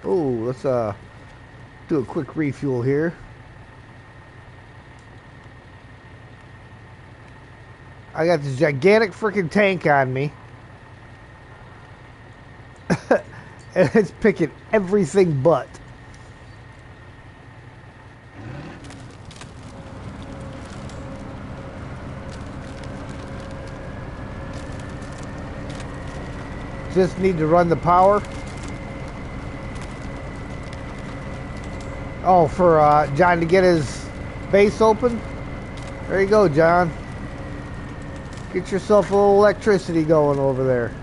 Oh, let's do a quick refuel here. I got this gigantic freaking tank on me. And it's picking everything but. Just need to run the power. Oh, for John to get his base open? There you go, John. Get yourself a little electricity going over there.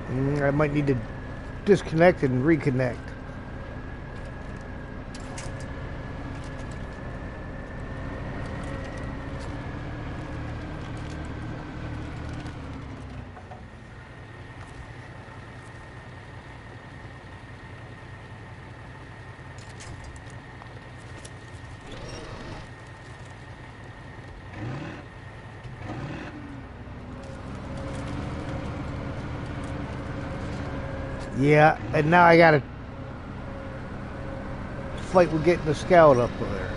I might need to disconnect and reconnect. Yeah, and now I gotta fight with getting the scout up there.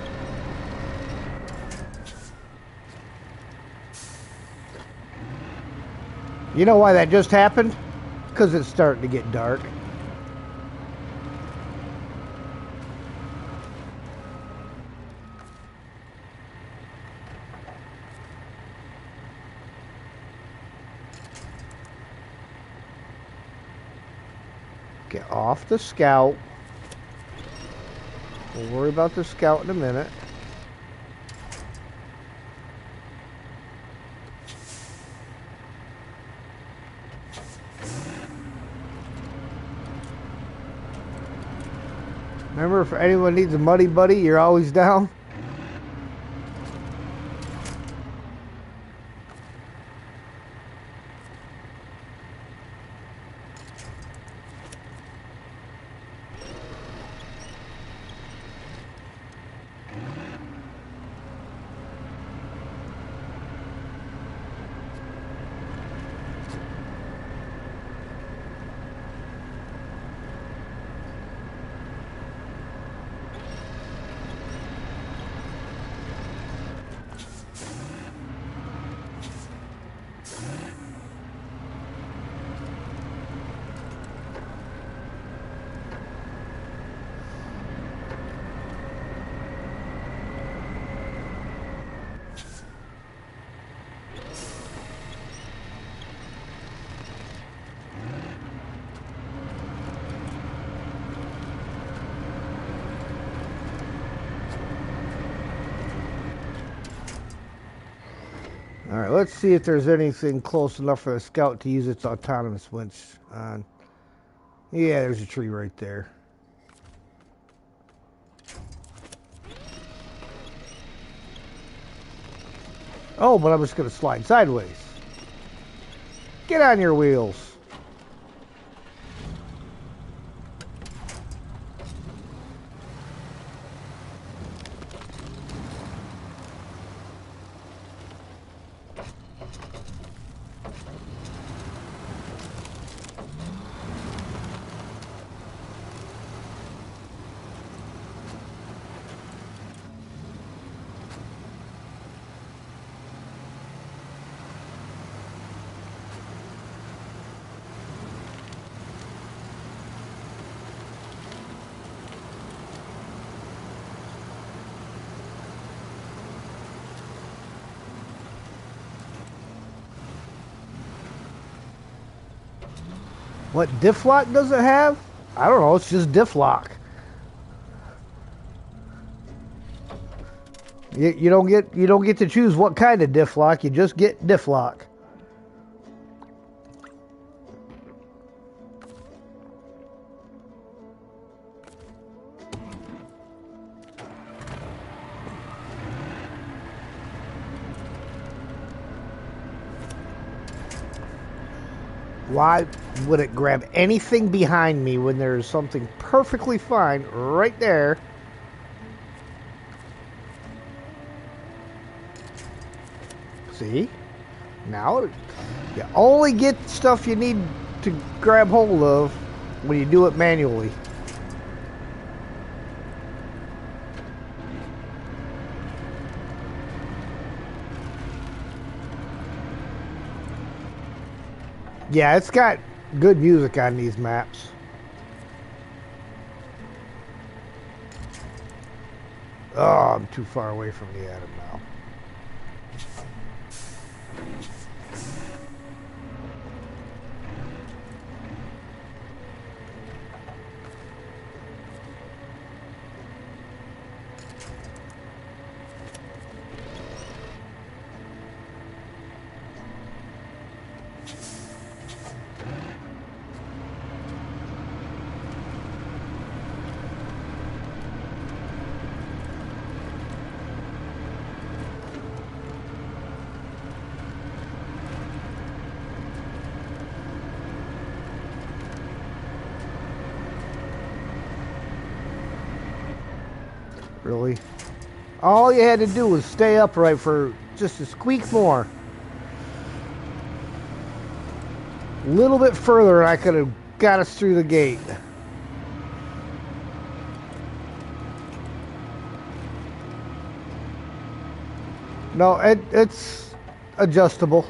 You know why that just happened? Because it's starting to get dark. Get off the scout. We'll worry about the scout in a minute. Remember, if anyone needs a muddy buddy, you're always down. All right, let's see if there's anything close enough for the scout to use its autonomous winch on. Yeah, there's a tree right there. Oh, but I'm just going to slide sideways. Get on your wheels. What diff lock does it have? I don't know, it's just diff lock. You don't get to choose what kind of diff lock, you just get diff lock. Why would it grab anything behind me when there's something perfectly fine right there? See? Now you only get stuff you need to grab hold of when you do it manually. Yeah, it's got good music on these maps. Oh, I'm too far away from the atom now. Really? All you had to do was stay upright for just a squeak more. A little bit further and I could have got us through the gate. No, it's adjustable.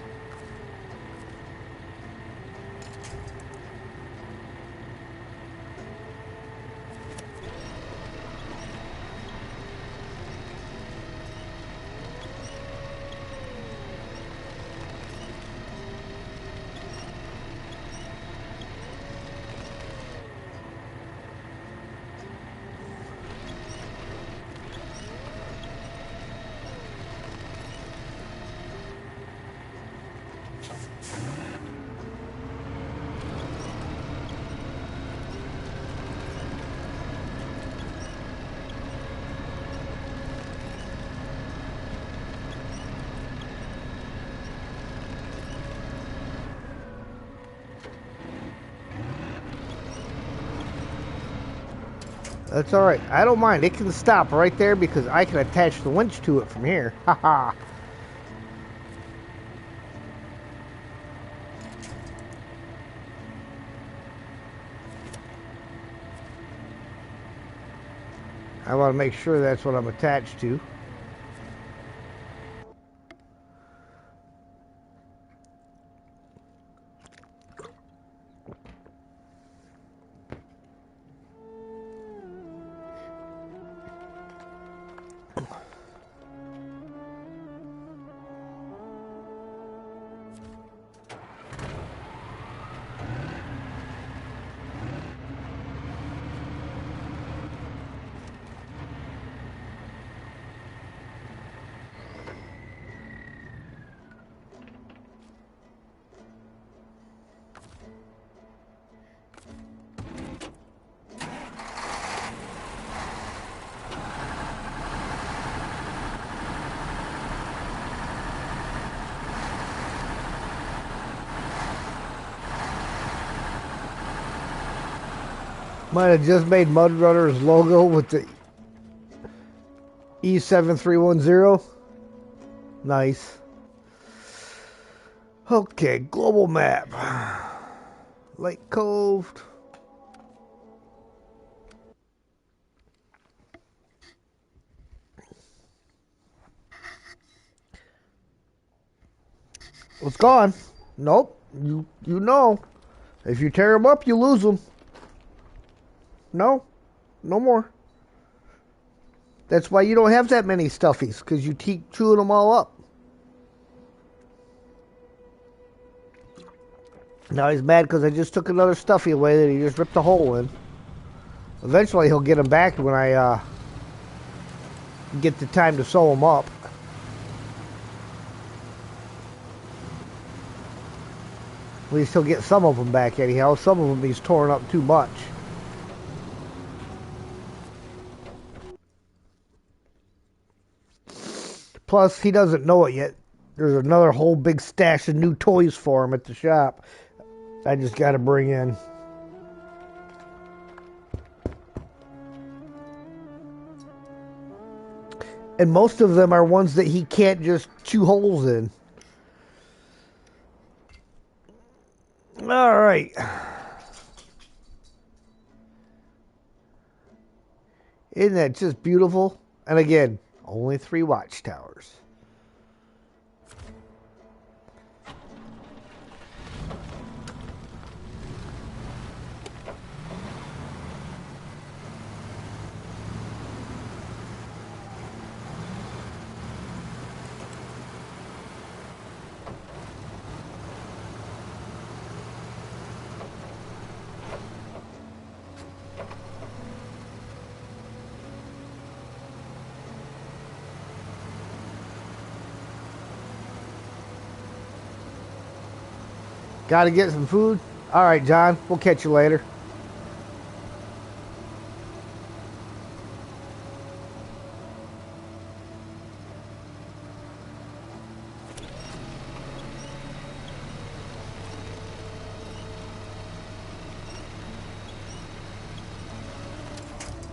That's alright. I don't mind. It can stop right there because I can attach the winch to it from here. Haha. I want to make sure that's what I'm attached to. Might have just made Mudrunner's logo with the E7310. Nice. Okay, global map. Lake Cove. It's gone. Nope. You know. If you tear them up, you lose them. No. No more. That's why you don't have that many stuffies, because you keep chewing them all up. Now he's mad because I just took another stuffy away that he just ripped a hole in. Eventually he'll get them back when I get the time to sew them up. At least he'll get some of them back anyhow. Some of them he's torn up too much. Plus, he doesn't know it yet. There's another whole big stash of new toys for him at the shop. I just got to bring in. And most of them are ones that he can't just chew holes in. All right. Isn't that just beautiful? And again, only 3 watchtowers. Got to get some food? All right, John. We'll catch you later.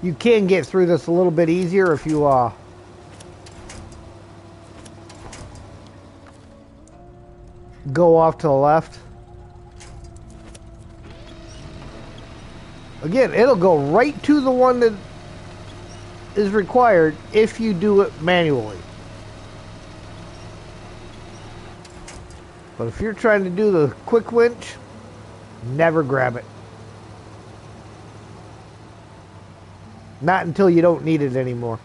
You can get through this a little bit easier if you go off to the left. Again, it'll go right to the one that is required if you do it manually. But if you're trying to do the quick winch, never grab it. Not until you don't need it anymore.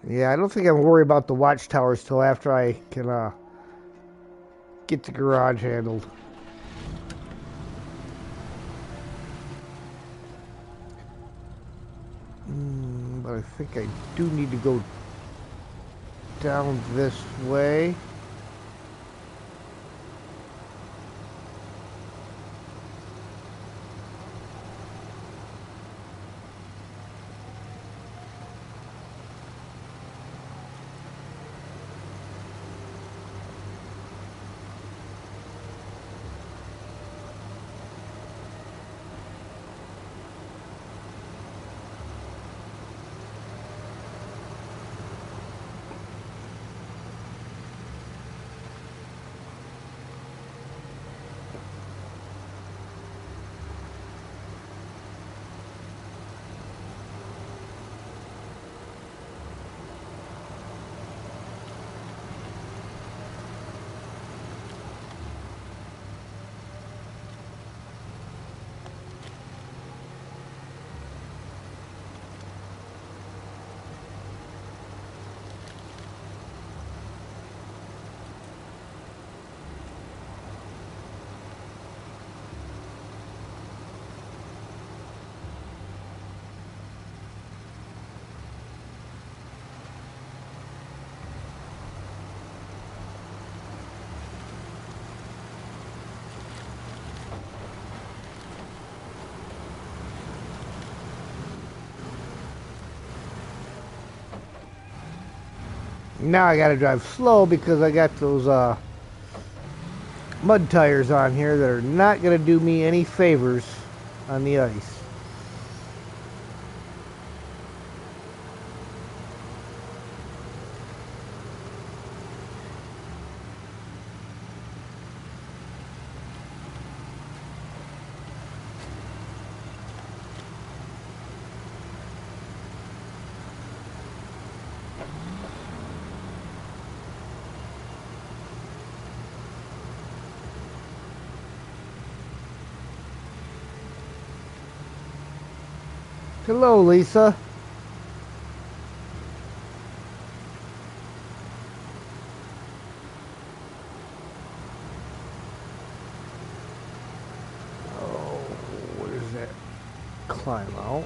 Yeah, I don't think I'm worried about the watchtowers till after I can get the garage handled. But I think I do need to go down this way. Now I gotta drive slow because I got those mud tires on here that are not gonna do me any favors on the ice. Hello, Lisa. Oh, what is that? Climb out.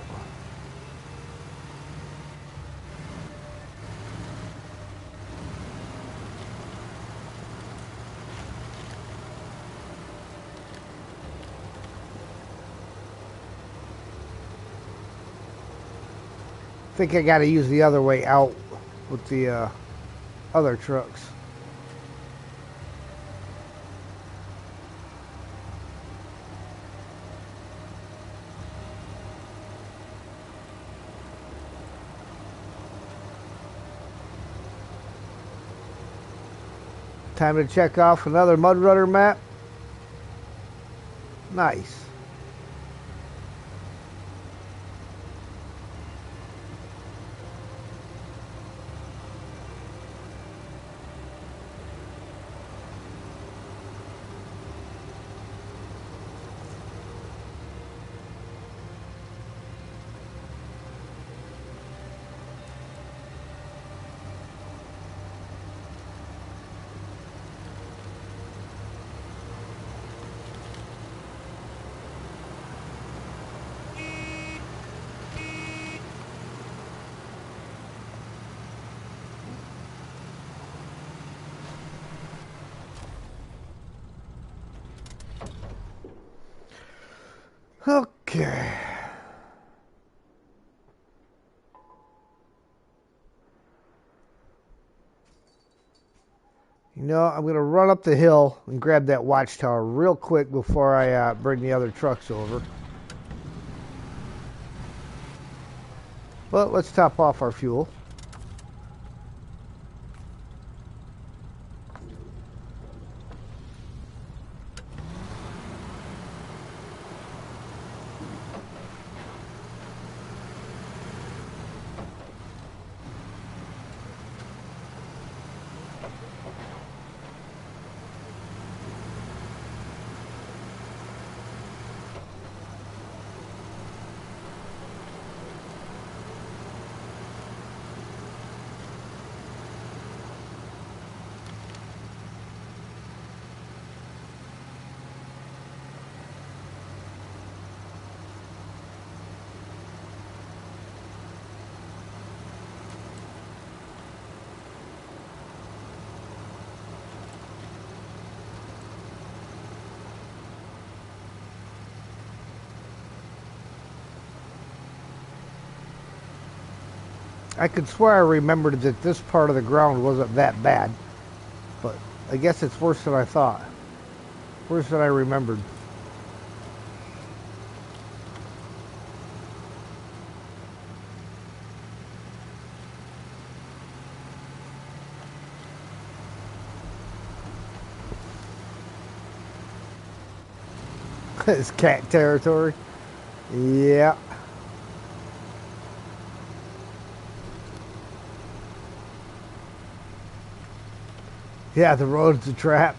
I think I got to use the other way out with the other trucks. Time to check off another Mud Runner map. Nice. Okay. You know, I'm going to run up the hill and grab that watchtower real quick before I bring the other trucks over. But let's top off our fuel. I could swear I remembered that this part of the ground wasn't that bad. But I guess it's worse than I thought. Worse than I remembered. It's cat territory. Yeah. Yeah, the road's a trap.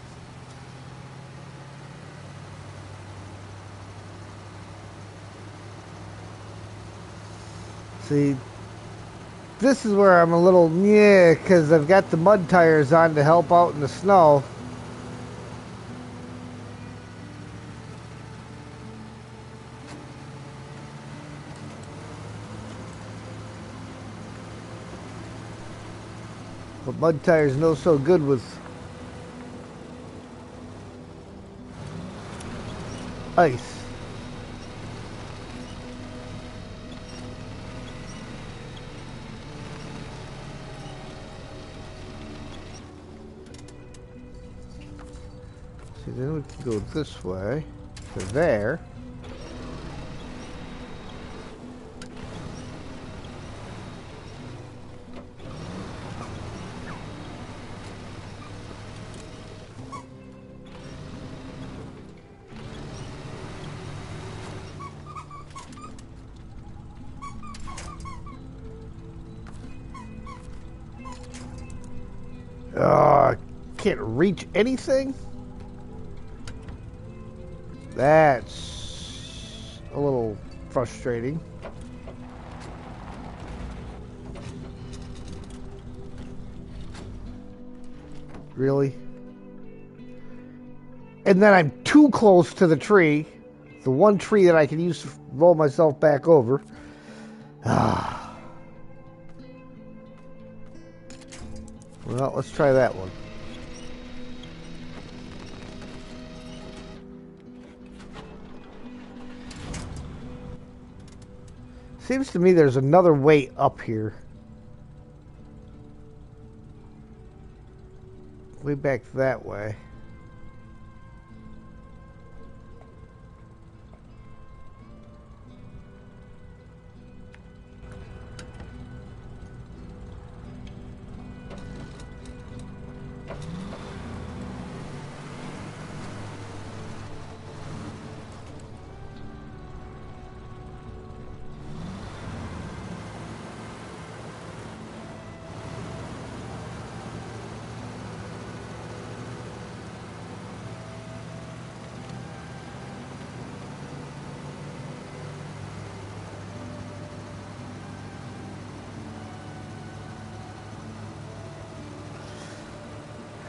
See, this is where I'm a little because I've got the mud tires on to help out in the snow. But mud tires no so good with ice. See, then we can go this way to there. Can't reach anything? That's a little frustrating. Really? And then I'm too close to the tree. The one tree that I can use to roll myself back over. Well, let's try that one. Seems to me there's another way up here. Way back that way.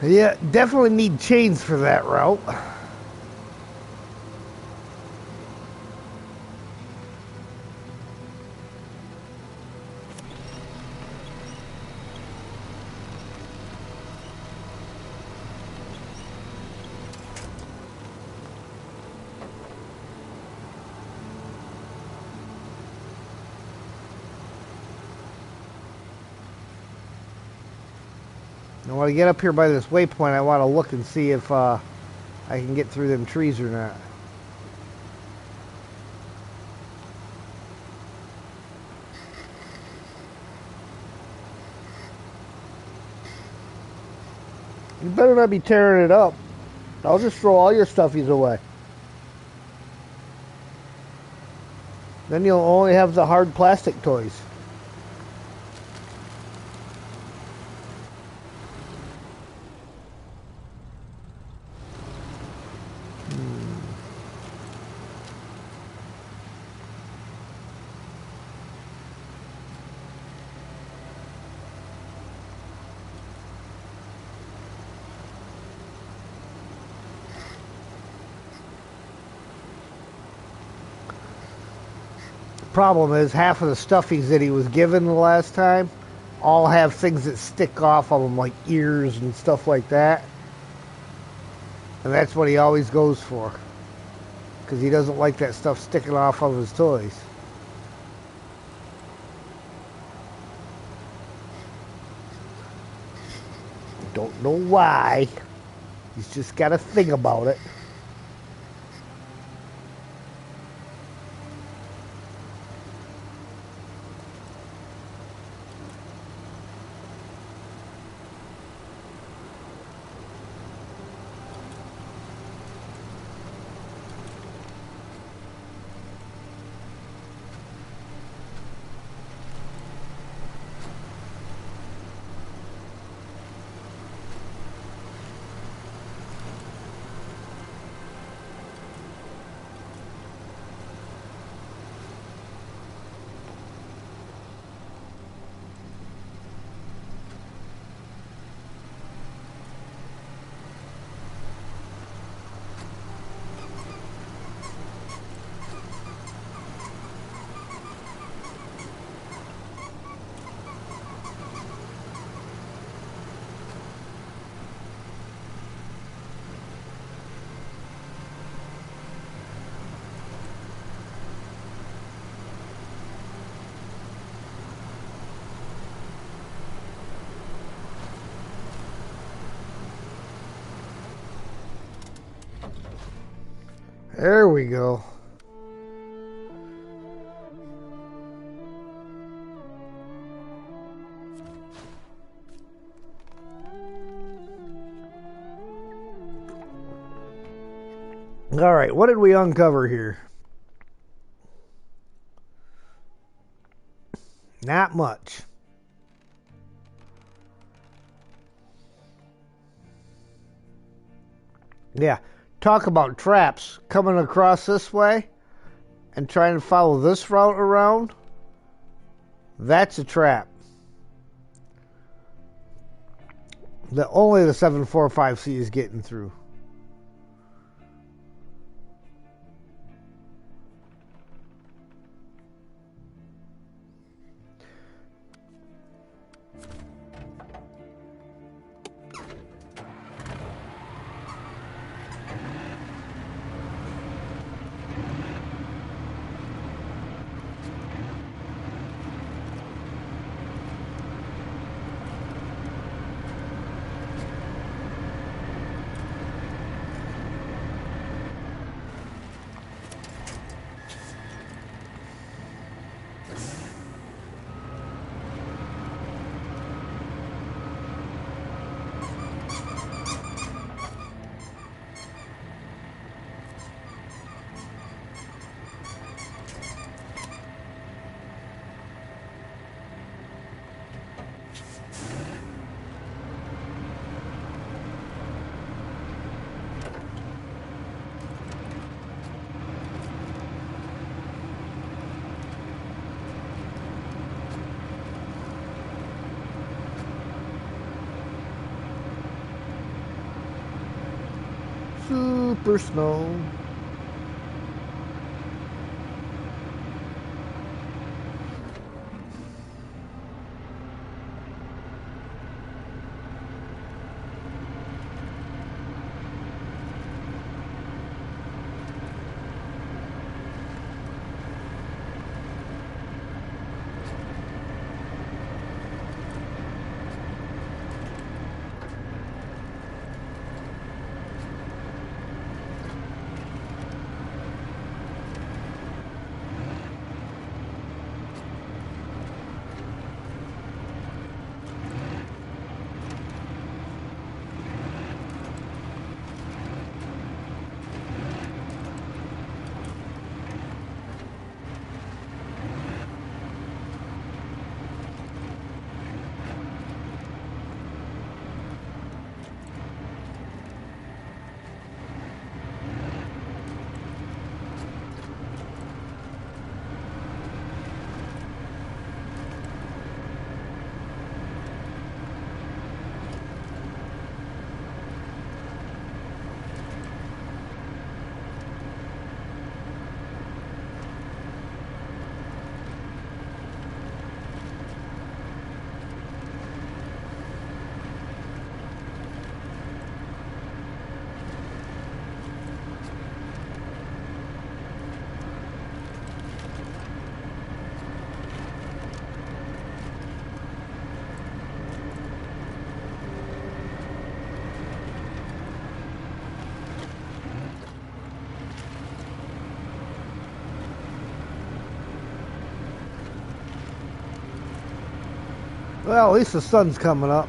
Yeah, definitely need chains for that route. And when I get up here by this waypoint, I want to look and see if I can get through them trees or not. You better not be tearing it up. I'll just throw all your stuffies away. Then you'll only have the hard plastic toys. Problem is, half of the stuffies that he was given the last time all have things that stick off of them, like ears and stuff like that. And that's what he always goes for, because he doesn't like that stuff sticking off of his toys. Don't know why. He's just got a thing about it. There we go. All right, what did we uncover here? Not much. Yeah, talk about traps coming across this way and trying to follow this route around. That's a trap that only the 745C is getting through. Super snow. Well, at least the sun's coming up.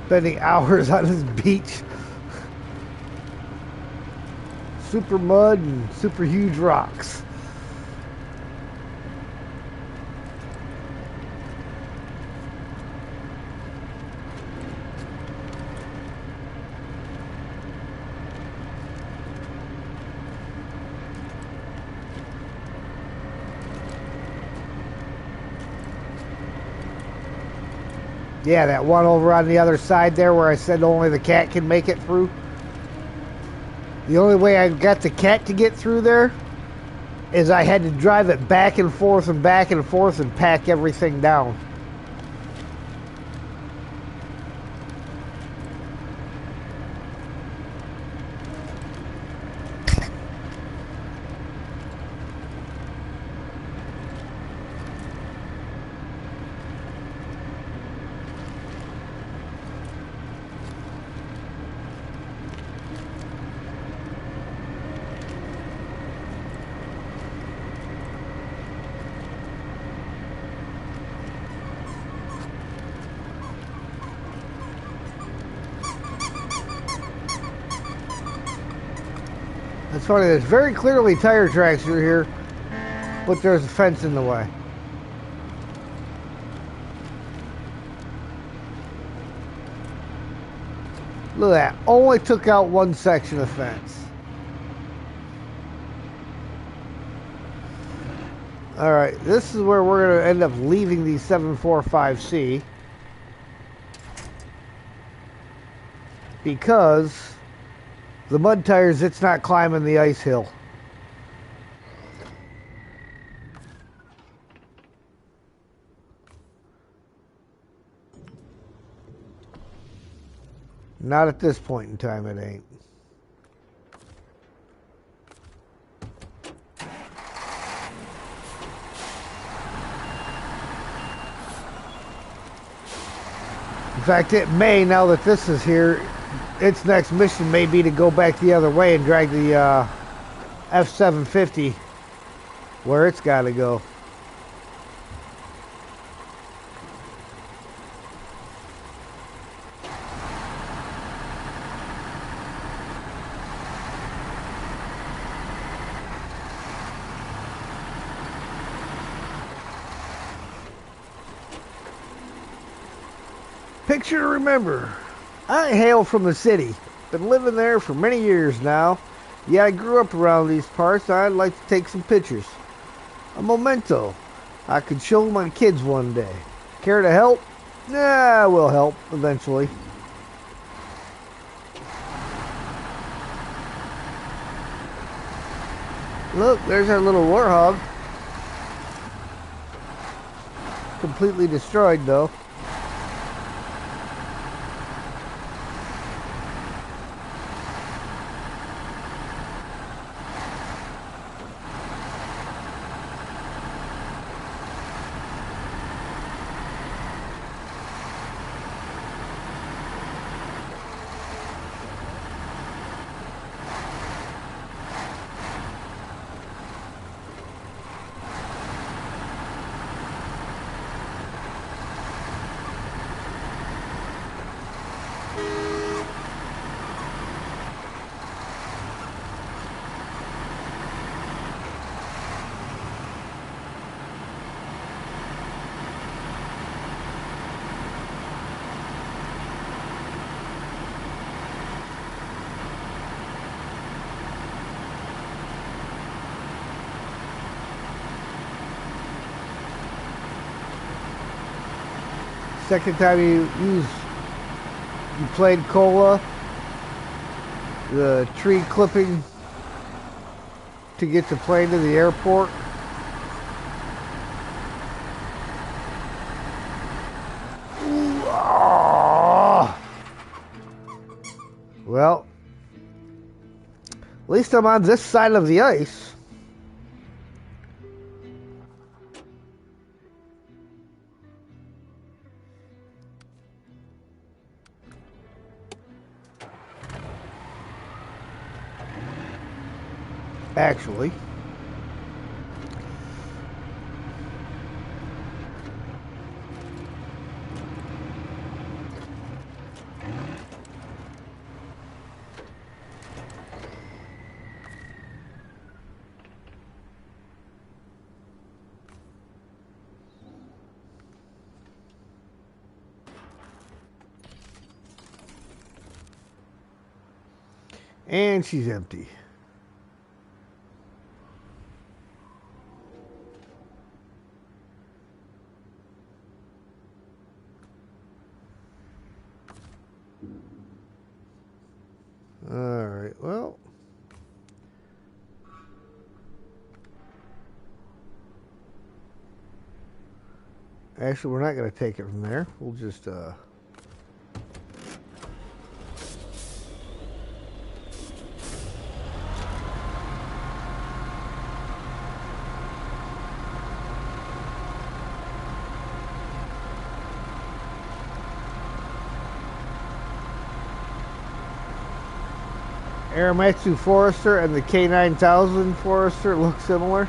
Spending hours on this beach. Super mud and super huge rocks. Yeah, that one over on the other side there where I said only the cat can make it through. The only way I got the cat to get through there is I had to drive it back and forth and back and forth and pack everything down. It's funny, there's very clearly tire tracks through here, but there's a fence in the way. Look at that, only took out one section of fence. Alright, this is where we're going to end up leaving the 745C. Because the mud tires, it's not climbing the ice hill. Not at this point in time, it ain't. In fact, it may, now that this is here, its next mission may be to go back the other way and drag the F-750 where it's got to go. Picture to remember. I hail from the city. Been living there for many years now. Yeah, I grew up around these parts. I'd like to take some pictures. A memento. I could show my kids one day. Care to help? Yeah, we'll help eventually. Look, there's our little warthog. Completely destroyed though. Second time you played Cola, the tree clipping to get the plane to the airport. Well, at least I'm on this side of the ice. Actually. And she's empty. Alright, well. Actually, we're not going to take it from there. We'll just, Aramatsu Forester and the K9000 Forester look similar.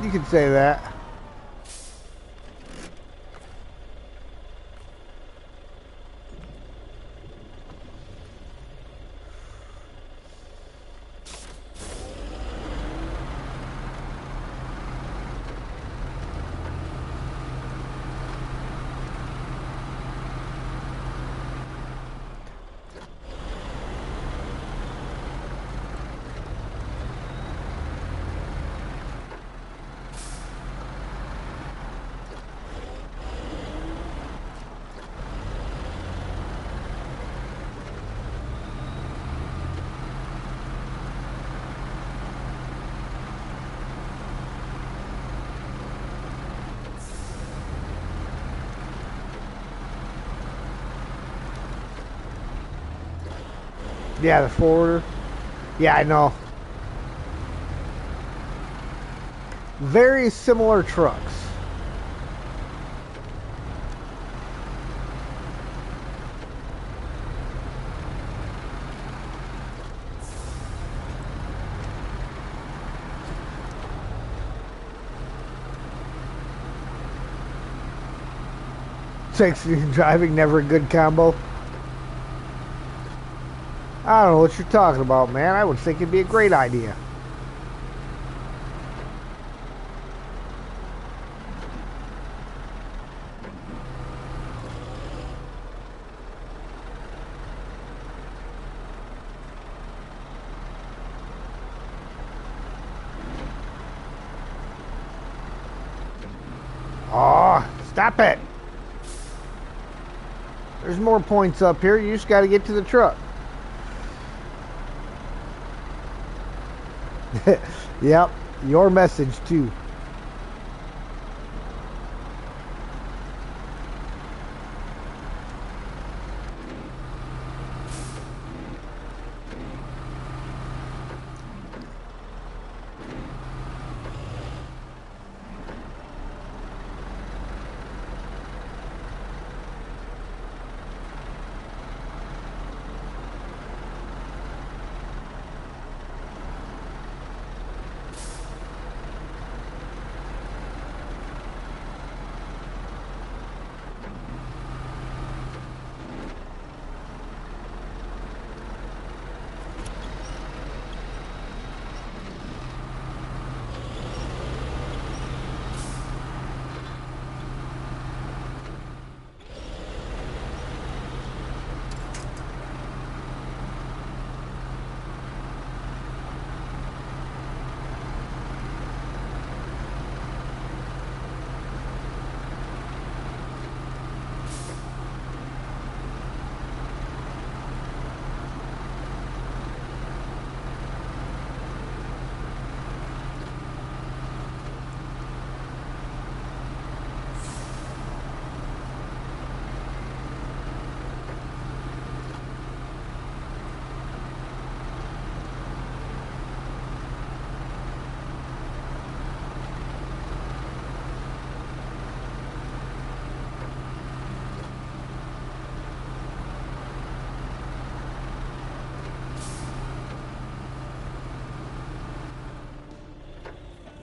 You could say that. Yeah, the forwarder. Yeah, I know. Very similar trucks. Sexy driving, never a good combo. I don't know what you're talking about, man. I would think it'd be a great idea. Oh, stop it. There's more points up here. You just got to get to the truck. Yep, your message too.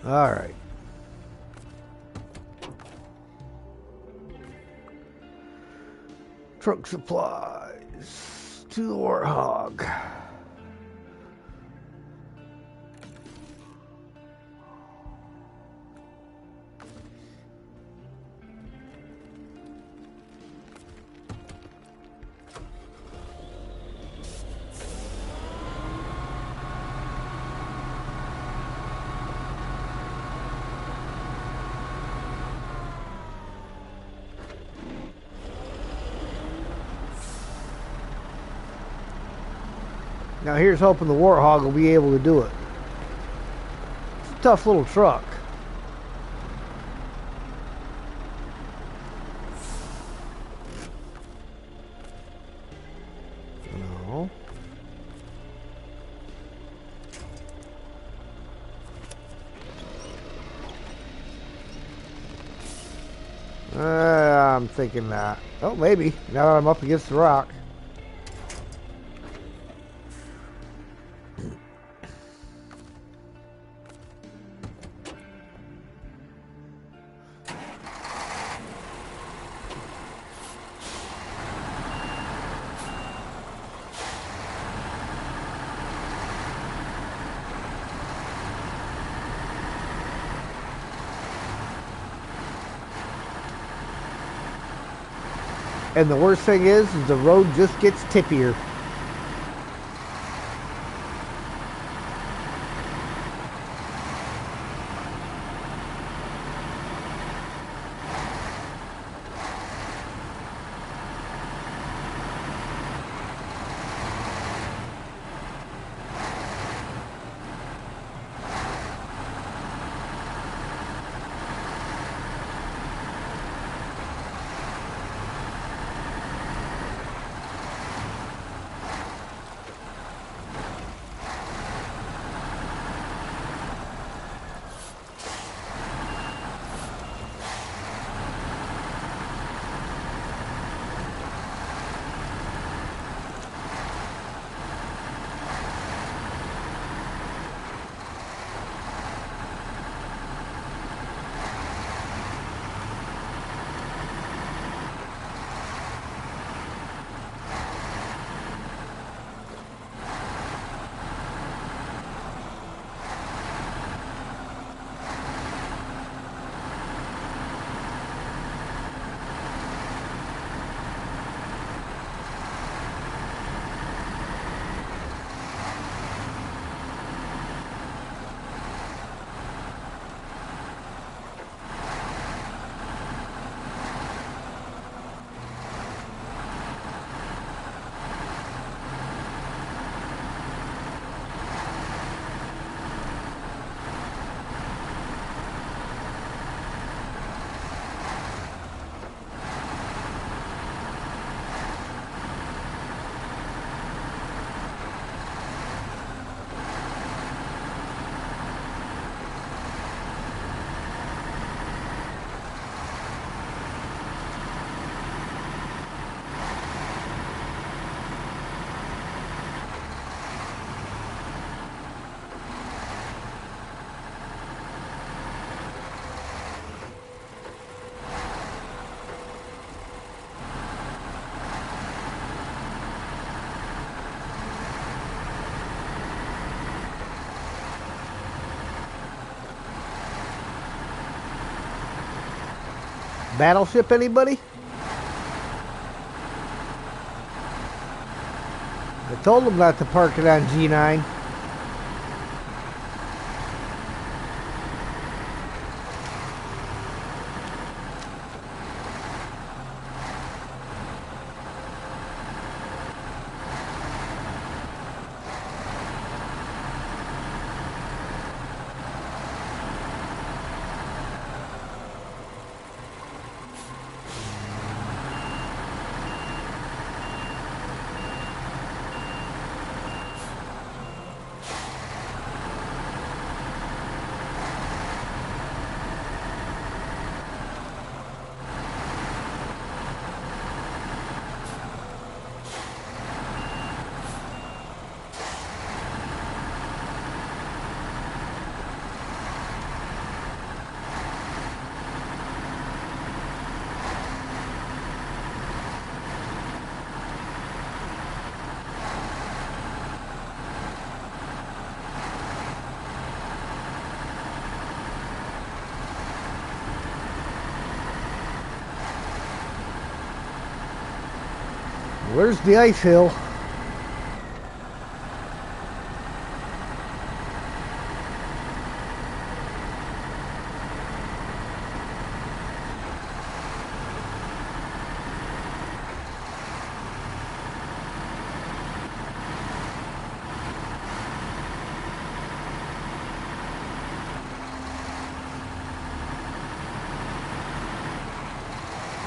All right. Truck supplies to the Warthog. Now here's hoping the Warthog will be able to do it. It's a tough little truck. No. I'm thinking that. Oh, maybe. Now that I'm up against the rock. And the worst thing is the road just gets tippier. Battleship, anybody? I told them not to park it on G9. Where's the ice hill?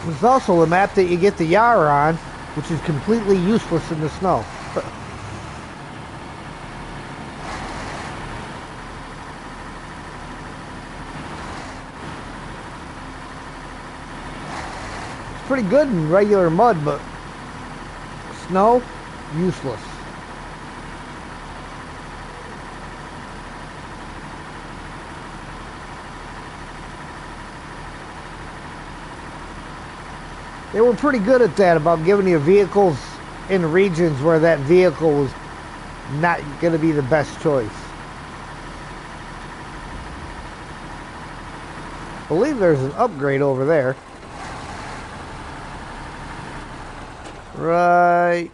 There's also the map that you get the Yar on, which is completely useless in the snow. It's pretty good in regular mud, but snow, useless. They were pretty good at that, about giving you vehicles in regions where that vehicle was not going to be the best choice. I believe there's an upgrade over there. Right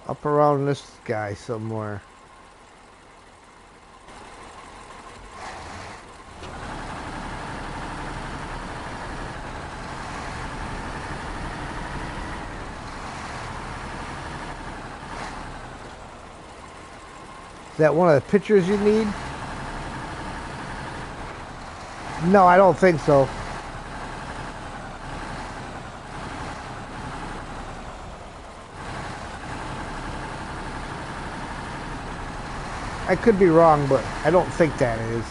up around this guy somewhere. Is that one of the pictures you need? No, I don't think so. I could be wrong, but I don't think that is.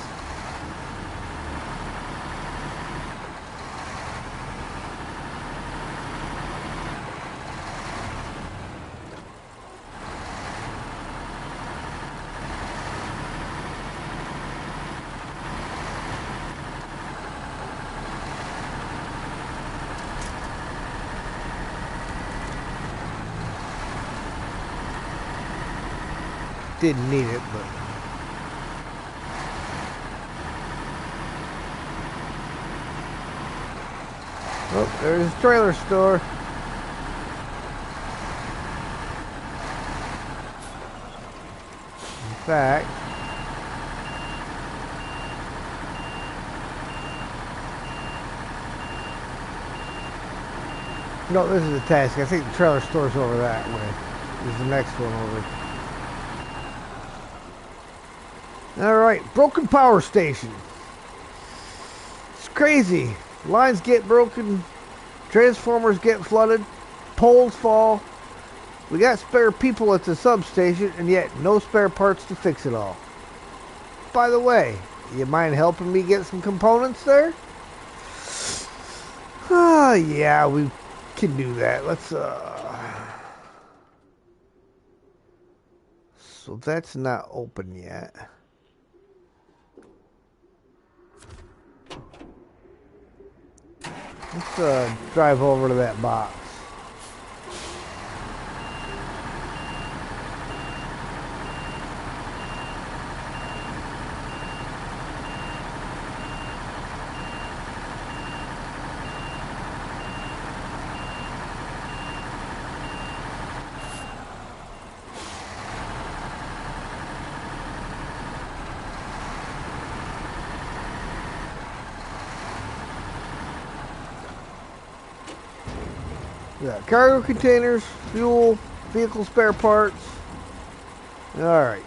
Didn't need it, but oh, there's a trailer store. In fact, no, this is the task. I think the trailer store's over that way. This is the next one over. Alright, broken power station. It's crazy. Lines get broken, transformers get flooded, poles fall. We got spare people at the substation, and yet no spare parts to fix it all. By the way, you mind helping me get some components there? Ah, yeah, we can do that. Let's, So that's not open yet. Let's drive over to that box. Yeah, cargo containers, fuel, vehicle spare parts. Alright.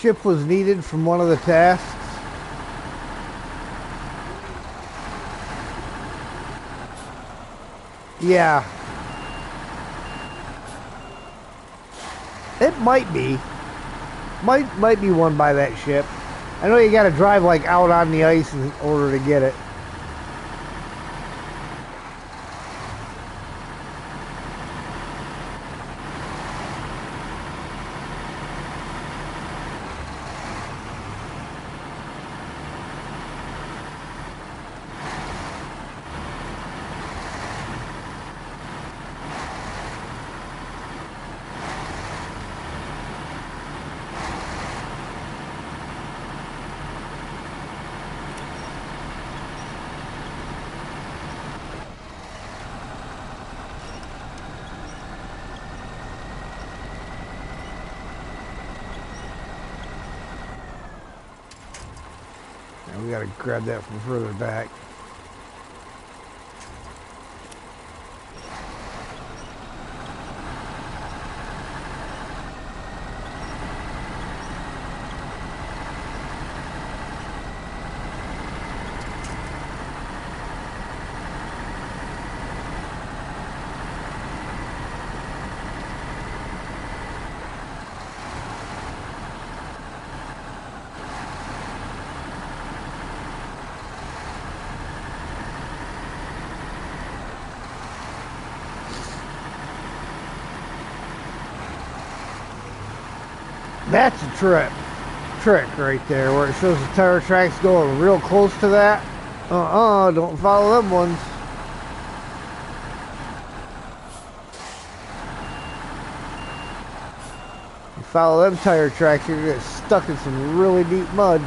Ship was needed from one of the tasks. Yeah. It might be. Might be one by that ship. I know you gotta drive like out on the ice in order to get it. we gotta grab that from further back. That's a trick right there, where it shows the tire tracks going real close to that. Don't follow them ones. You follow them tire tracks, you're gonna get stuck in some really deep mud.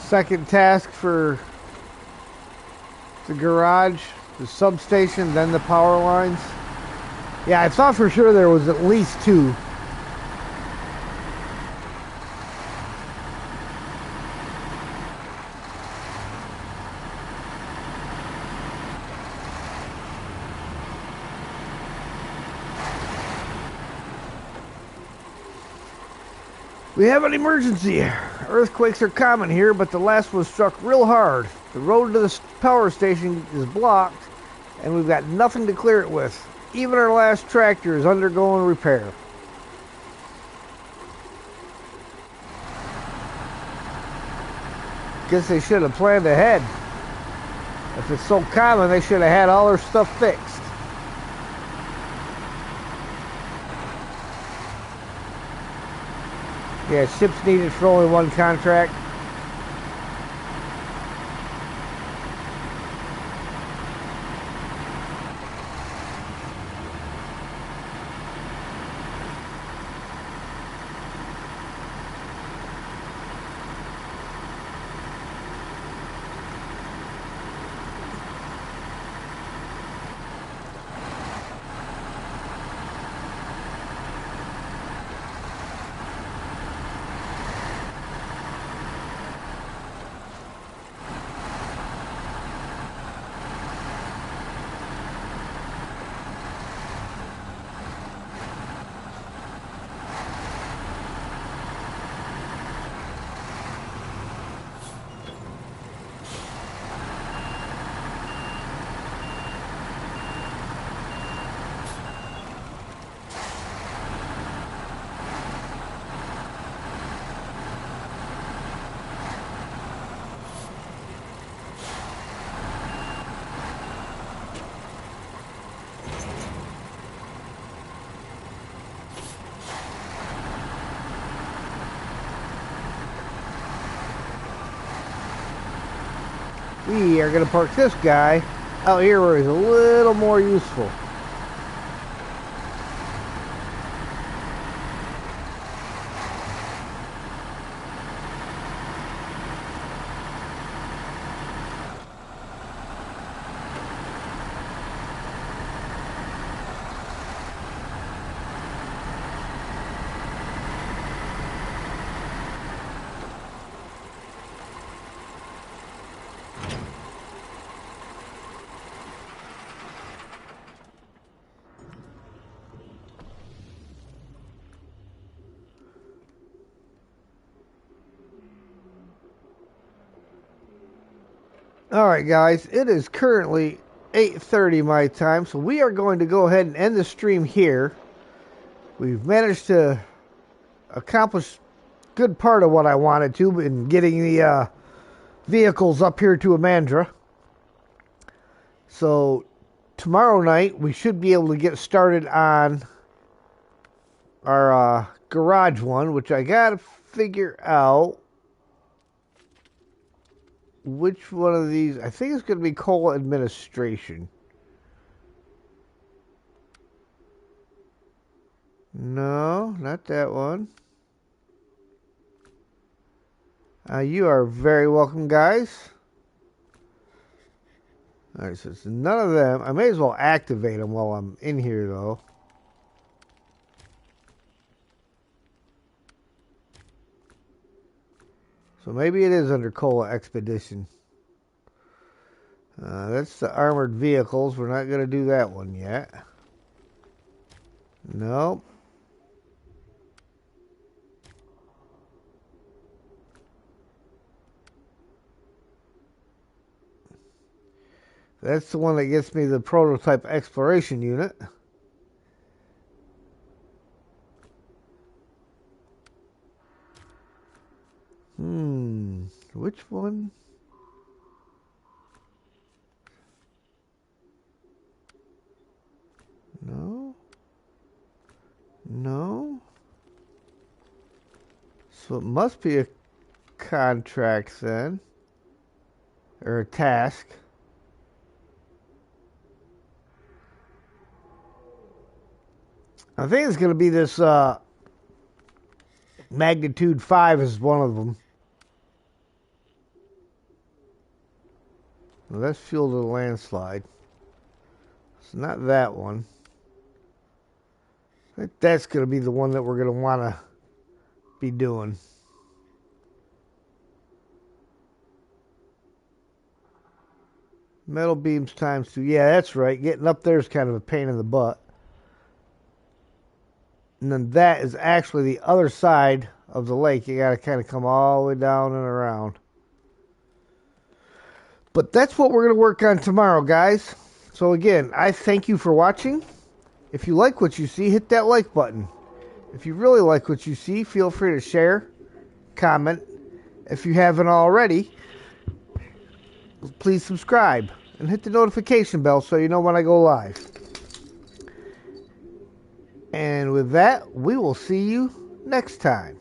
Second task for the garage, the substation, then the power lines. Yeah, I thought for sure there was at least two. We have an emergency. Earthquakes are common here, but the last one struck real hard. The road to the power station is blocked, and we've got nothing to clear it with. Even our last tractor is undergoing repair. Guess they should have planned ahead. If it's so common, they should have had all their stuff fixed. Yeah, ships needed for only one contract. We are going to park this guy out here where he's a little more useful. Alright guys, it is currently 8:30 my time, so we are going to go ahead and end the stream here. We've managed to accomplish a good part of what I wanted to in getting the vehicles up here to Amandra. So tomorrow night we should be able to get started on our garage one, which I gotta figure out. which one of these. I think it's going to be coal administration. No, not that one. You are very welcome, guys. Alright, so it's none of them. I may as well activate them while I'm in here, though. So maybe it is under Cola Expedition. That's the armored vehicles. We're not going to do that one yet. Nope. That's the one that gets me the prototype exploration unit. Which one? No. No. So it must be a contract then. Or a task. I think it's going to be this magnitude 5 is one of them. Well, that's fuel to the landslide. It's not that one. I think that's going to be the one that we're going to want to be doing. Metal beams times 2. Yeah, that's right. Getting up there is kind of a pain in the butt. And then that is actually the other side of the lake. You got to kind of come all the way down and around. But that's what we're going to work on tomorrow, guys. So again, I thank you for watching. If you like what you see, hit that like button. If you really like what you see, feel free to share, comment. If you haven't already, please subscribe and hit the notification bell so you know when I go live. And with that, we will see you next time.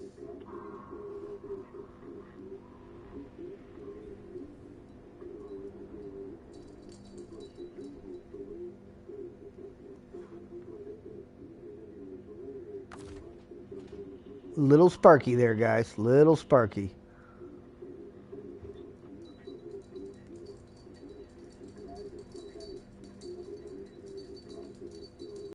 Little Sparky there, guys. Little Sparky.